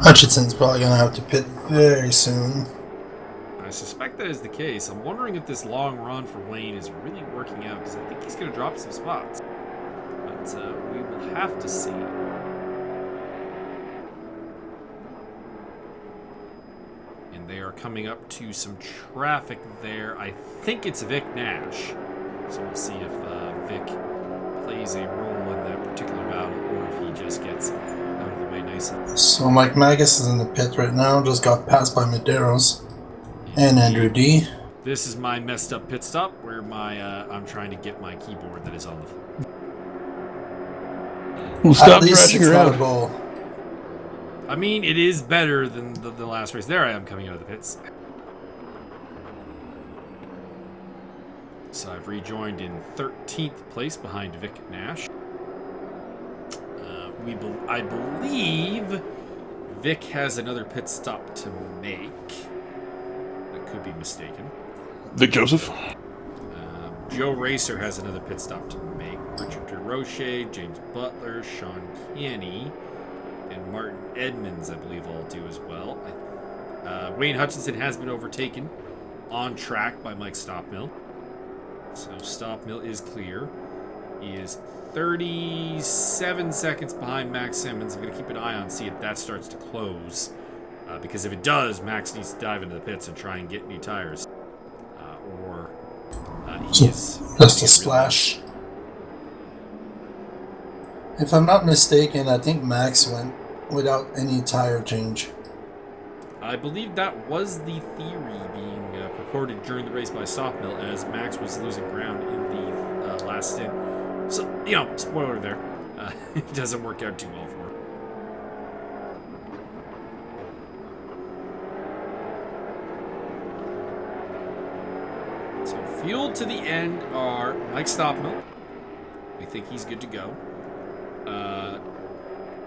Hutchinson's probably gonna have to pit very soon. I suspect that is the case. I'm wondering if this long run for Wayne is really working out, because I think he's going to drop some spots. But we will have to see. And they are coming up to some traffic there. I think it's Vic Nash. So we'll see if Vic plays a role in that particular battle, or if he just gets out of the way nicely. So Mike Magus is in the pit right now. Just got passed by Medeiros and Andrew D. This is my messed up pit stop where I'm trying to get my keyboard that is on the floor. Well, stop At least thrashing it's not a around. goal. I mean, it is better than the last race. There I am coming out of the pits. So I've rejoined in 13th place behind Vic Nash. I believe Vic has another pit stop to make. I could be mistaken. Vic Joseph. Joe Racer has another pit stop to make. Richard DeRoche, James Butler, Sean Canny, and Martin Edmonds, I believe, all do as well. Wayne Hutchinson has been overtaken on track by Mike Stopmill. So Stopmill is clear. He is 37 seconds behind Max Simmons. I'm going to keep an eye on, see if that starts to close. Because if it does, Max needs to dive into the pits and try and get new tires. Just a splash. If I'm not mistaken, I think Max went without any tire change. I believe that was the theory being purported during the race by Stopmill, as Max was losing ground in the last stint. So, spoiler there. It doesn't work out too well for him. So, fueled to the end are Mike Stopmill. We think he's good to go.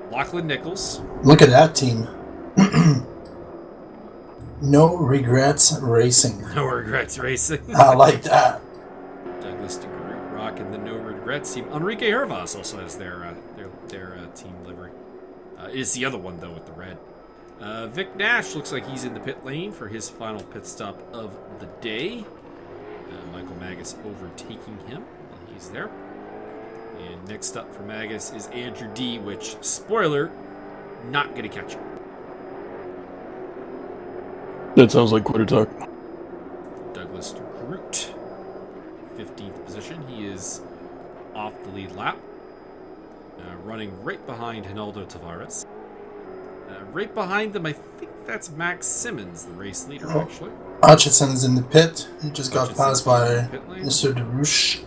Lachlan Nichols. Look at that team. No regrets racing. No regrets racing. I like that. Douglas DeGroot rocking the no regrets team. Enrique Hervas also has their team livery. Is the other one though with the red. Vic Nash looks like he's in the pit lane for his final pit stop of the day. Michael Magus overtaking him while he's there. And next up for Magus is Andrew D, which, spoiler, not going to catch him. That sounds like quitter talk. Douglas DeGroot, 15th position. He is off the lead lap. Running right behind Hinaldo Tavares. Right behind them, I think that's Max Simmons, the race leader, actually. Hutchinson's in the pit. He just got passed by Mr. DeRouche.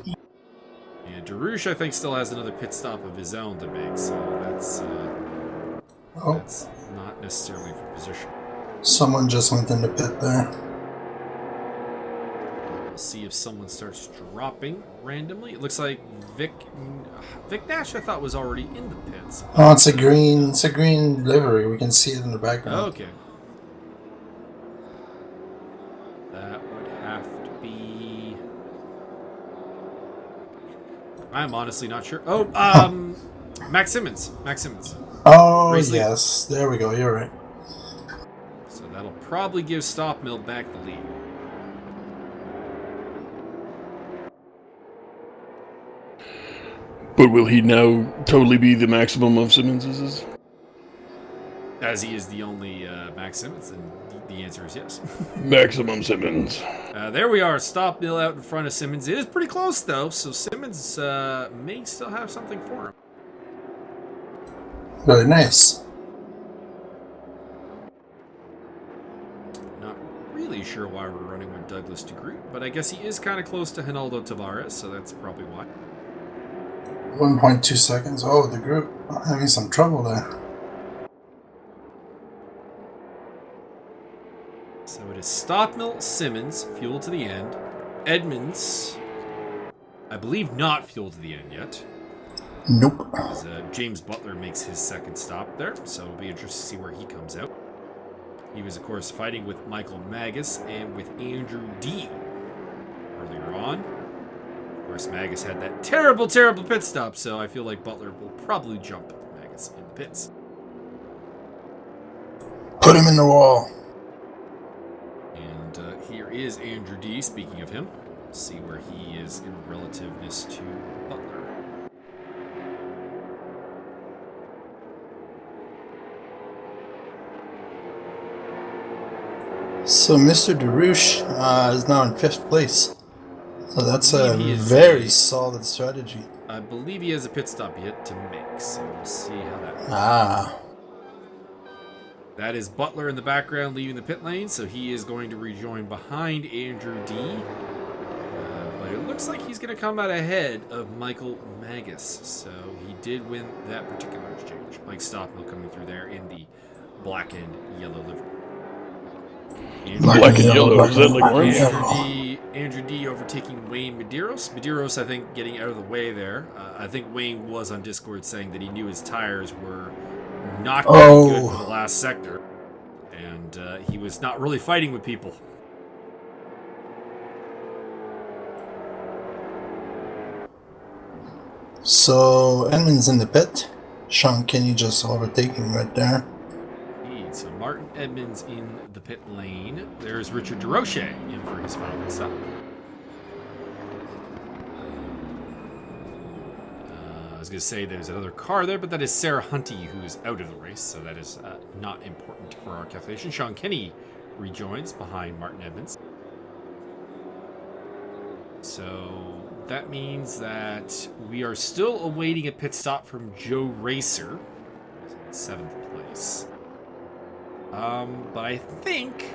And DeRouche, I think, still has another pit stop of his own to make, so that's not necessarily for position. Someone just went in the pit there. We'll see if someone starts dropping randomly. It looks like Vic Nash, I thought, was already in the pits. Oh, it's a green livery. We can see it in the background. Okay. That would have to be... I'm honestly not sure. Oh, Max Simmons. Oh, Race leader. yes. There we go. You're right. So that'll probably give Stopmill back the lead. But will he now totally be the maximum of Simmons's? As he is the only Max Simmons, and the answer is yes. Maximum Simmons. There we are, Stopmill out in front of Simmons. It is pretty close, though, so Simmons may still have something for him. Very nice. Not really sure why we're running with Douglas DeGroot, but I guess he is kind of close to Hinaldo Tavares, so that's probably why. 1.2 seconds. Oh, the group having some trouble there. So it is Stopmill, Simmons, fuel to the end. Edmonds, I believe not fuel to the end yet. Nope. As, James Butler makes his second stop there, so it'll be interesting to see where he comes out. He was, of course, fighting with Michael Magus and with Andrew D. earlier on. Of course, Magus had that terrible pit stop, so I feel like Butler will probably jump Magus in the pits. Put him in the wall. And here is Andrew D. Speaking of him, let's see where he is in relativeness to Butler. So Mr. DeRouche is now in 5th place. So that's a very solid strategy. I believe he has a pit stop yet to make, so we'll see how that goes. Ah. That is Butler in the background leaving the pit lane, so he is going to rejoin behind Andrew D. But it looks like he's going to come out ahead of Michael Magus, so he did win that particular exchange. Mike Stopmill coming through there in the black and yellow livery. Black and yellow, is that like orange? Andrew D overtaking Wayne Medeiros. Medeiros, I think, getting out of the way there. I think Wayne was on Discord saying that he knew his tires were not going to be good for Oh, the last sector. And he was not really fighting with people. so Edmund's in the pit. Sean Kinney just overtaking right there. So Martin Edmonds in the pit lane. There's Richard DeRoche in for his final pit stop. I was going to say there's another car there, but that is Sarah Hunty, who's out of the race, so that is not important for our calculation. Sean Kinney rejoins behind Martin Edmonds. So that means that we are still awaiting a pit stop from Joe Racer, who's in 7th place. But I think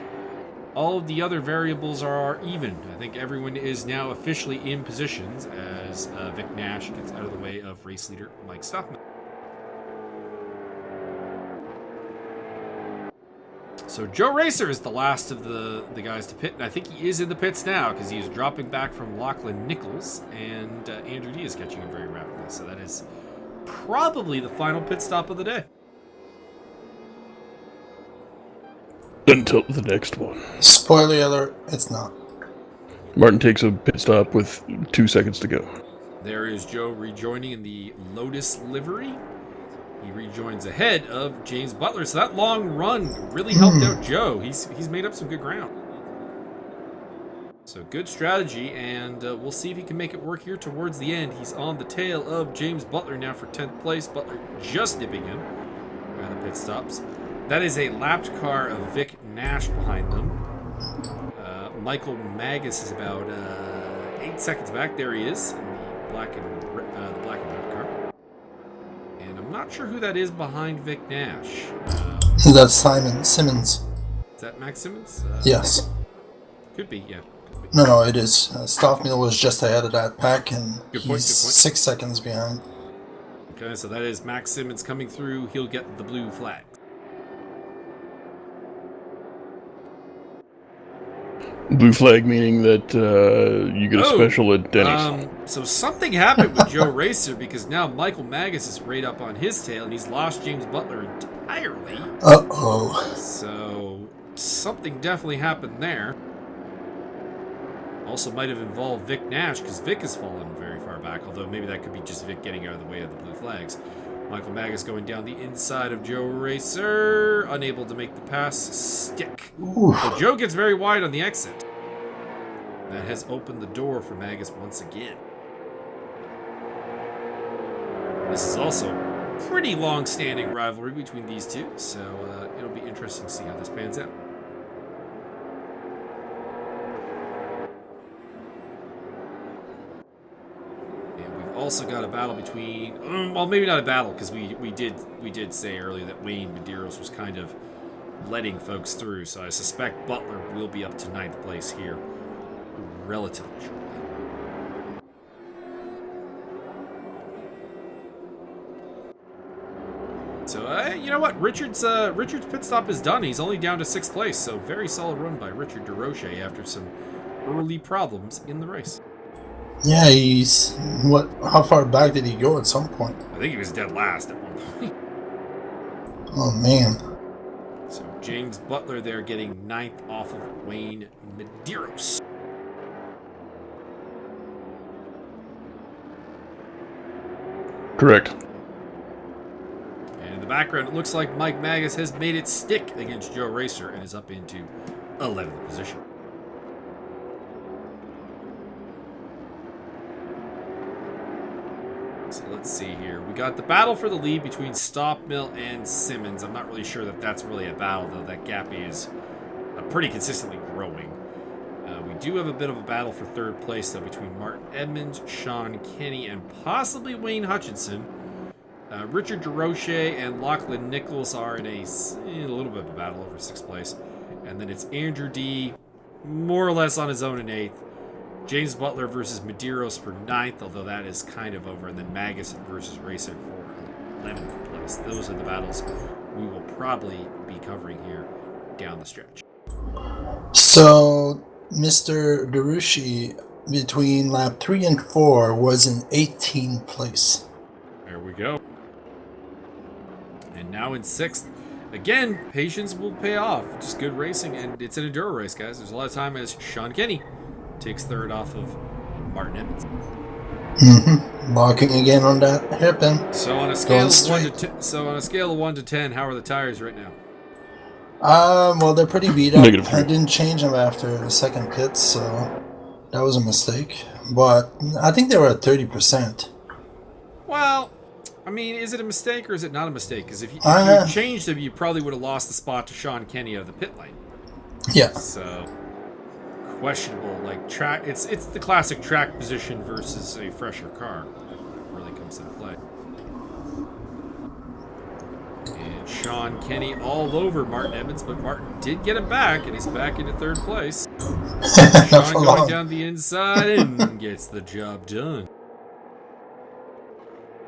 all of the other variables are even. I think everyone is now officially in positions as Vic Nash gets out of the way of race leader Mike Stockman. So Joe Racer is the last of the guys to pit, and I think he is in the pits now because he is dropping back from Lachlan Nichols, and Andrew D is catching him very rapidly. So that is probably the final pit stop of the day. Until the next one. Spoiler alert, it's not. Martin takes a pit stop with 2 seconds to go. There is Joe rejoining in the Lotus livery. He rejoins ahead of James Butler. So that long run really helped out Joe. He's made up some good ground. So good strategy, and we'll see if he can make it work here towards the end. He's on the tail of James Butler now for 10th place. Butler just nipping him around the pit stops. That is a lapped car of Vic Nash behind them. Michael Magus is about 8 seconds back. There he is in the black and red car. And I'm not sure who that is behind Vic Nash. That's Simon Simmons. Is that Max Simmons? Yes. Could be, yeah. Could be. No, it is. Stockmill was just ahead of that pack, and Good he's point. 6 seconds behind. Okay, so that is Max Simmons coming through. He'll get the blue flag. Blue flag meaning that you get a special at Denny's. So something happened with Joe Racer because now Michael Magus is right up on his tail and he's lost James Butler entirely. Uh-oh. So something definitely happened there. Also might have involved Vic Nash because Vic has fallen very far back, although maybe that could be just Vic getting out of the way of the blue flags. Michael Magus going down the inside of Joe Racer, unable to make the pass stick. So Joe gets very wide on the exit. That has opened the door for Magus once again. This is also a pretty long-standing rivalry between these two, so it'll be interesting to see how this pans out. Also got a battle between, well, maybe not a battle because we did say earlier that Wayne Medeiros was kind of letting folks through, so I suspect Butler will be up to 9th place here relatively shortly. So you know what, Richard's pit stop is done. He's only down to 6th place, so very solid run by Richard DeRoche after some early problems in the race. Yeah, he's... How far back did he go at some point? I think he was dead last at one point. Oh, man. So James Butler there getting 9th off of Wayne Medeiros. Correct. And in the background, it looks like Mike Magus has made it stick against Joe Racer and is up into 11th position. So let's see here. We got the battle for the lead between Stockmill and Simmons. I'm not really sure that that's really a battle, though. That gap is pretty consistently growing. We do have a bit of a battle for 3rd place, though, between Martin Edmonds, Sean Kinney, and possibly Wayne Hutchinson. Richard DeRoche and Lachlan Nichols are in a little bit of a battle over 6th place. And then it's Andrew D, more or less on his own in 8th. James Butler versus Medeiros for 9th, although that is kind of over. And then Magus versus Racer for 11th place. Those are the battles we will probably be covering here down the stretch. So, Mr. Darushi, between lap 3 and 4, was in 18th place. There we go. And now in 6th. Again, patience will pay off. Just good racing, and it's an enduro race, guys. There's a lot of time as Sean Kenny takes 3rd off of Martin Emmons. Locking again on that hairpin. So on a scale of 1 to 10, how are the tires right now? Well, they're pretty beat up. -3. I didn't change them after the second pit, so that was a mistake. But I think they were at 30%. Well, I mean, is it a mistake or is it not a mistake? Because if you changed them, you probably would have lost the spot to Sean Kenny out of the pit lane. Yeah. So questionable, like track. It's the classic track position versus a fresher car. Really comes into play. And Sean Kenny all over Martin Emmons, but Martin did get him back, and he's back into 3rd place. Sean going down the inside and gets the job done.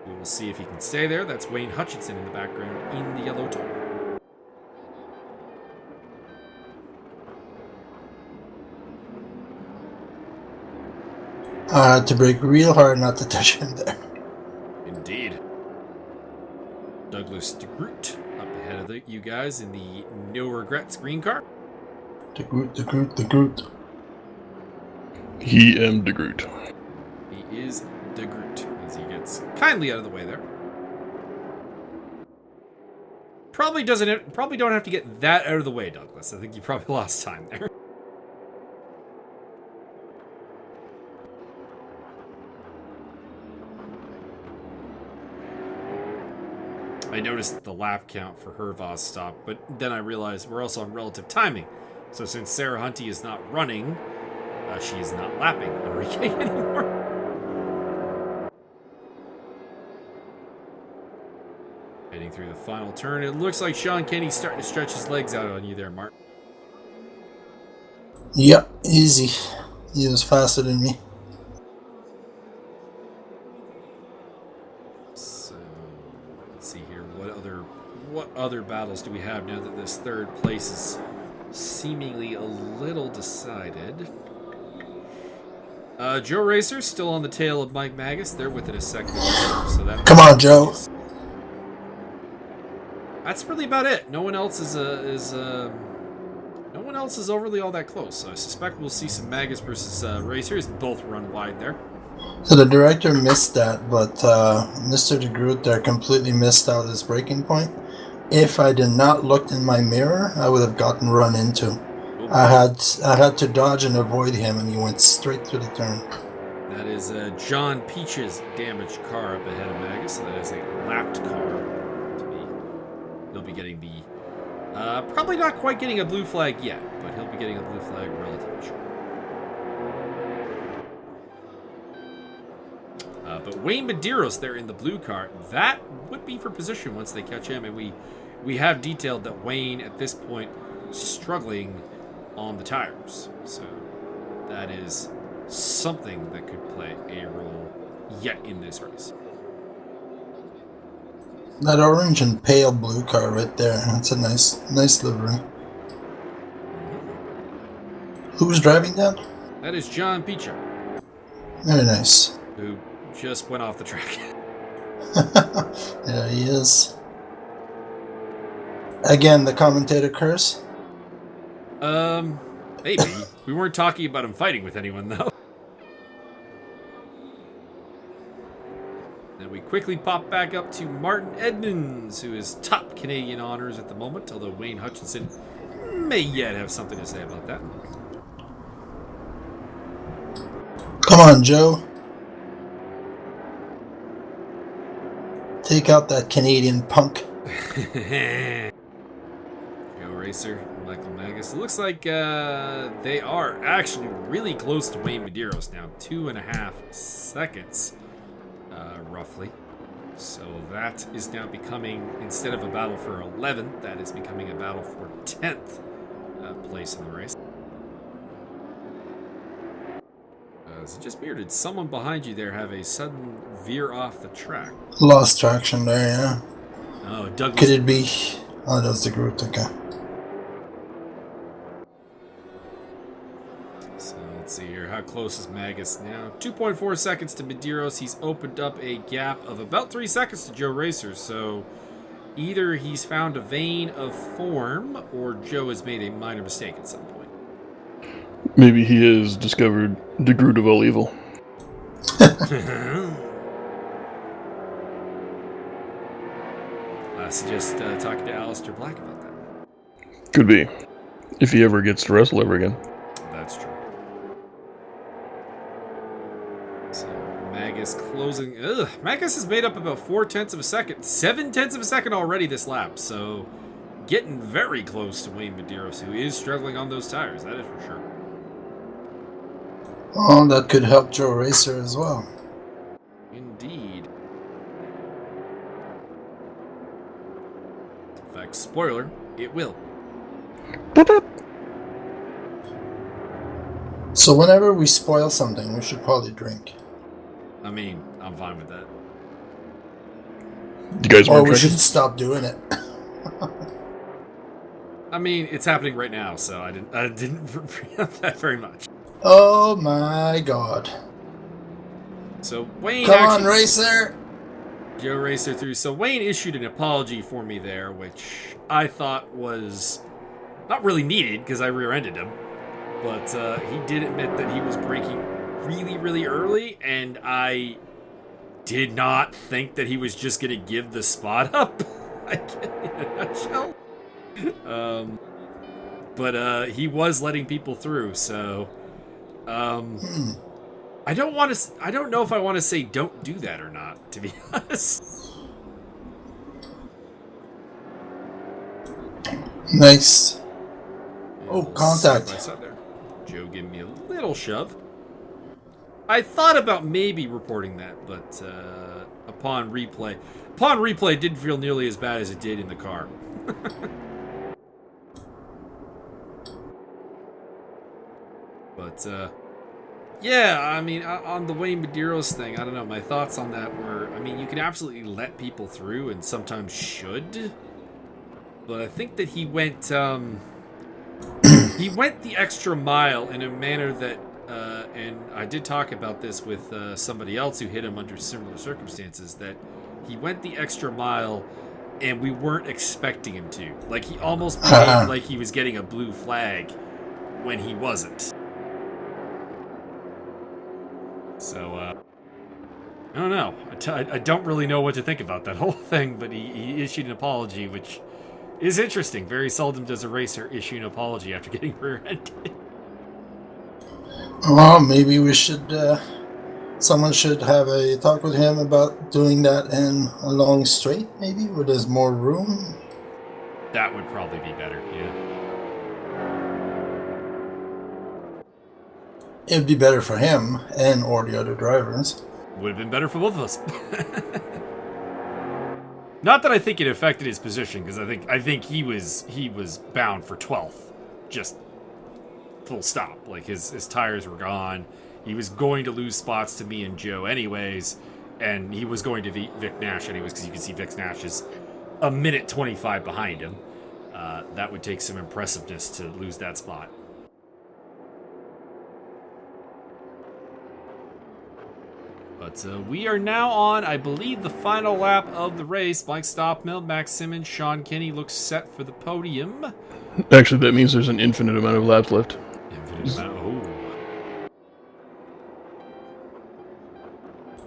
We will see if he can stay there. That's Wayne Hutchinson in the background in the yellow tone. I had to brake real hard not to touch him there. Indeed. Douglas DeGroot up ahead of you guys in the no regrets green car. The Groot. He am de Groot. He is DeGroot as he gets kindly out of the way there. Probably don't have to get that out of the way, Douglas. I think you probably lost time there. I noticed the lap count for Hervaz stop, but then I realized we're also on relative timing. So since Sarah Hunty is not running, she is not lapping Enrique anymore. Heading through the final turn, it looks like Sean Kenny's starting to stretch his legs out on you there, Mark. Yep, easy. He was faster than me. See here, what other battles do we have now that this 3rd place is seemingly a little decided? Joe Racer still on the tail of Mike Magus. They're within a second. So that Come on, Joe. That's really about it. No one else is no one else is overly all that close. So I suspect we'll see some Magus versus Racers both run wide there. So the director missed that, but Mr. DeGroot there completely missed out his braking point. If I did not look in my mirror, I would have gotten run into. I had to dodge and avoid him, and he went straight through the turn. That is John Peach's damaged car up ahead of Magus. So that is a lapped car. He'll be getting the probably not quite getting a blue flag yet, but he'll be getting a blue flag relatively short. But Wayne Medeiros there in the blue car, that would be for position once they catch him. And we have detailed that Wayne, at this point, struggling on the tires. So that is something that could play a role yet in this race. That orange and pale blue car right there, that's a nice livery. Who's driving that? That is John Peacher. Very nice. Who just went off the track. There he is. Again, the commentator curse? Maybe. We weren't talking about him fighting with anyone, though. Then we quickly pop back up to Martin Edmonds, who is top Canadian honors at the moment, although Wayne Hutchinson may yet have something to say about that. Come on, Joe. Take out that Canadian punk. Joe Racer, Michael Magus. It looks like they are actually really close to Wayne Medeiros now. 2.5 seconds, roughly. So that is now becoming, instead of a battle for 11th, that is becoming a battle for 10th place in the race. Is it just weird? Did someone behind you there have a sudden veer off the track? Lost traction there, yeah. Oh, Douglas. Could it be? Oh, that was the group, okay. So let's see here. How close is Magus now? 2.4 seconds to Medeiros. He's opened up a gap of about 3 seconds to Joe Racer. So Either he's found a vein of form, or Joe has made a minor mistake at some point. Maybe he has discovered the root of all evil. I suggest talking to Aleister Black about that. Could be. If he ever gets to wrestle ever again. That's true. So, Magus closing... Ugh, Magus has made up about 0.4 of a second. 0.7 of a second already this lap, so... Getting very close to Wayne Medeiros, who is struggling on those tires, that is for sure. Oh, that could help Joe Racer as well. Indeed. In fact, spoiler, it will. So whenever we spoil something, we should probably drink. I mean, I'm fine with that. You guys Or want we drinking? should stop doing it. I mean, it's happening right now, so I didn't preempt that very much. Oh my god. So Wayne Come actually... on, Racer! Joe Racer through. So Wayne issued an apology for me there, which I thought was not really needed because I rear-ended him. But he did admit that he was braking really, really early, and I did not think that he was just going to give the spot up. I get in a nutshell. But he was letting people through, so I don't know if I want to say don't do that or not, to be honest. Nice. Oh, And contact. side by side there. Joe gave me a little shove. I thought about maybe reporting that, but upon replay, it didn't feel nearly as bad as it did in the car. But yeah, I mean, on the Wayne Medeiros thing, I don't know. My thoughts on that were, I mean, you can absolutely let people through, and sometimes should. But I think that he went the extra mile in a manner that, and I did talk about this with somebody else who hit him under similar circumstances, that he went the extra mile and we weren't expecting him to. Like, he almost behaved like he was getting a blue flag when he wasn't. So, I don't know. I don't really know what to think about that whole thing, but he issued an apology, which is interesting. Very seldom does a racer issue an apology after getting rear-ended. Well, maybe we should, someone should have a talk with him about doing that in a long straight, maybe, where there's more room. That would probably be better, yeah. It'd be better for him and or the other drivers. Would have been better for both of us. Not that I think it affected his position, because I think he was bound for 12th, just full stop. Like, his tires were gone. He was going to lose spots to me and Joe anyways, and he was going to beat Vic Nash anyways, because you can see Vic Nash is a minute 25 behind him. That would take some impressiveness to lose that spot. But we are now on, I believe, the final lap of the race. Mike Stoppmill, Max Simmons, Sean Kinney looks set for the podium. Actually, that means there's an infinite amount of laps left. Infinite amount. Oh.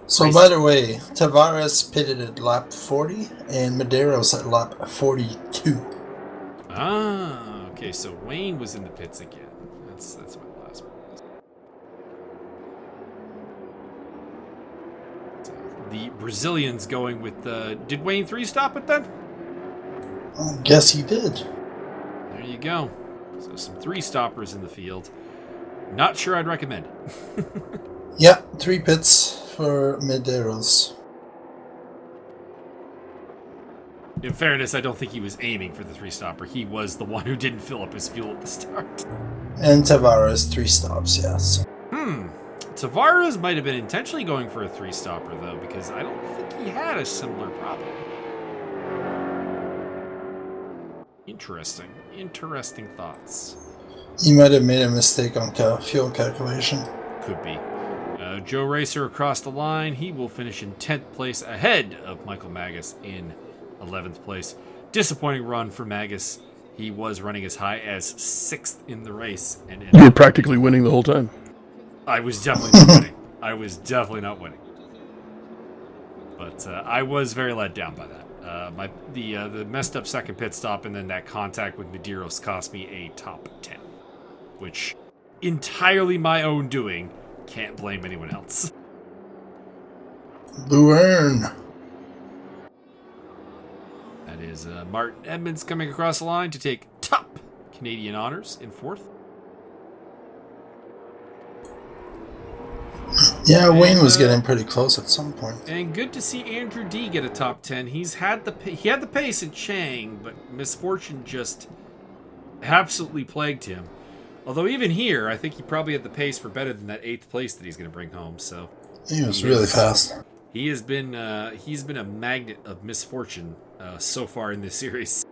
So, by the way, Tavares pitted at lap 40 and Medeiros at lap 42. Ah, okay, so Wayne was in the pits again. That's my last one. So the Brazilians going with did Wayne 3-stop it then? I guess he did. There you go. So some 3-stoppers in the field. Not sure I'd recommend it. Yeah, 3 pits for Medeiros. In fairness, I don't think he was aiming for the 3-stopper. He was the one who didn't fill up his fuel at the start. And Tavares, 3 stops, yes. Tavares might have been intentionally going for a 3-stopper, though, because I don't think he had a similar problem. Interesting. Interesting thoughts. He might have made a mistake on fuel calculation. Could be. Joe Racer across the line. He will finish in 10th place ahead of Michael Magus in 11th place. Disappointing run for Magus. He was running as high as 6th in the race. And You were practically winning the whole time. I was definitely not winning. I was definitely not winning. But I was very let down by that. The messed up second pit stop and then that contact with Medeiros cost me a top 10. Which, entirely my own doing. Can't blame anyone else. Blue Earn. That is Martin Edmonds coming across the line to take top Canadian honors in 4th. Yeah, Wayne was getting pretty close at some point. And good to see Andrew D get a top 10. He had the pace at Chang, but misfortune just absolutely plagued him. Although even here, I think he probably had the pace for better than that 8th place that he's going to bring home. So He was really fast. he's been a magnet of misfortune so far in this series.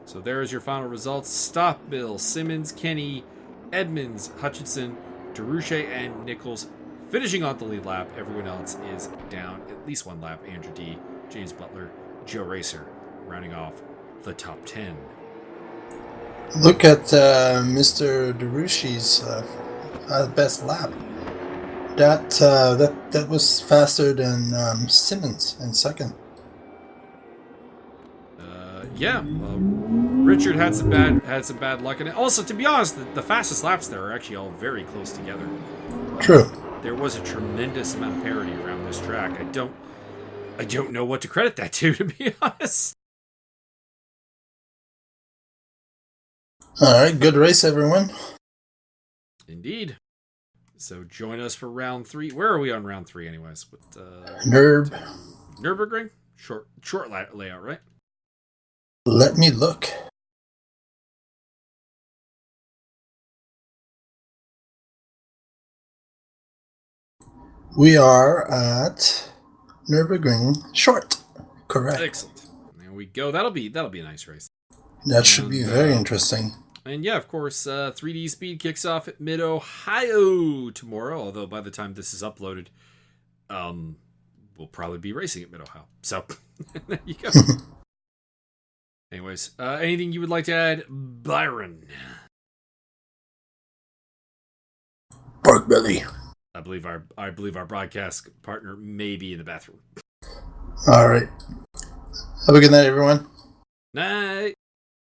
So there's your final results. Stop Bill, Simmons, Kenny, Edmonds, Hutchinson, DeRouche, and Nichols finishing on the lead lap. Everyone else is down at least one lap. Andrew D, James Butler, Joe Racer rounding off the top 10. Look at Mr. DeRouche's best lap. That was faster than Simmons in second. Richard had some bad luck, and also, to be honest, the fastest laps there are actually all very close together. True. There was a tremendous amount of parity around this track. I don't know what to credit that to be honest. All right, good race, everyone. Indeed. So join us for round 3. Where are we on round 3, anyways? Nürburgring? Short layout, right? Let me look. We are at Nürburgring short. Correct. Excellent. There we go. That'll be a nice race. That should be very interesting. And yeah, of course, 3D Speed kicks off at Mid-Ohio tomorrow. Although by the time this is uploaded, we'll probably be racing at Mid-Ohio. So there you go. Anyways, anything you would like to add, Byron? Pork belly. I believe our broadcast partner may be in the bathroom. All right. Have a good night, everyone. Night.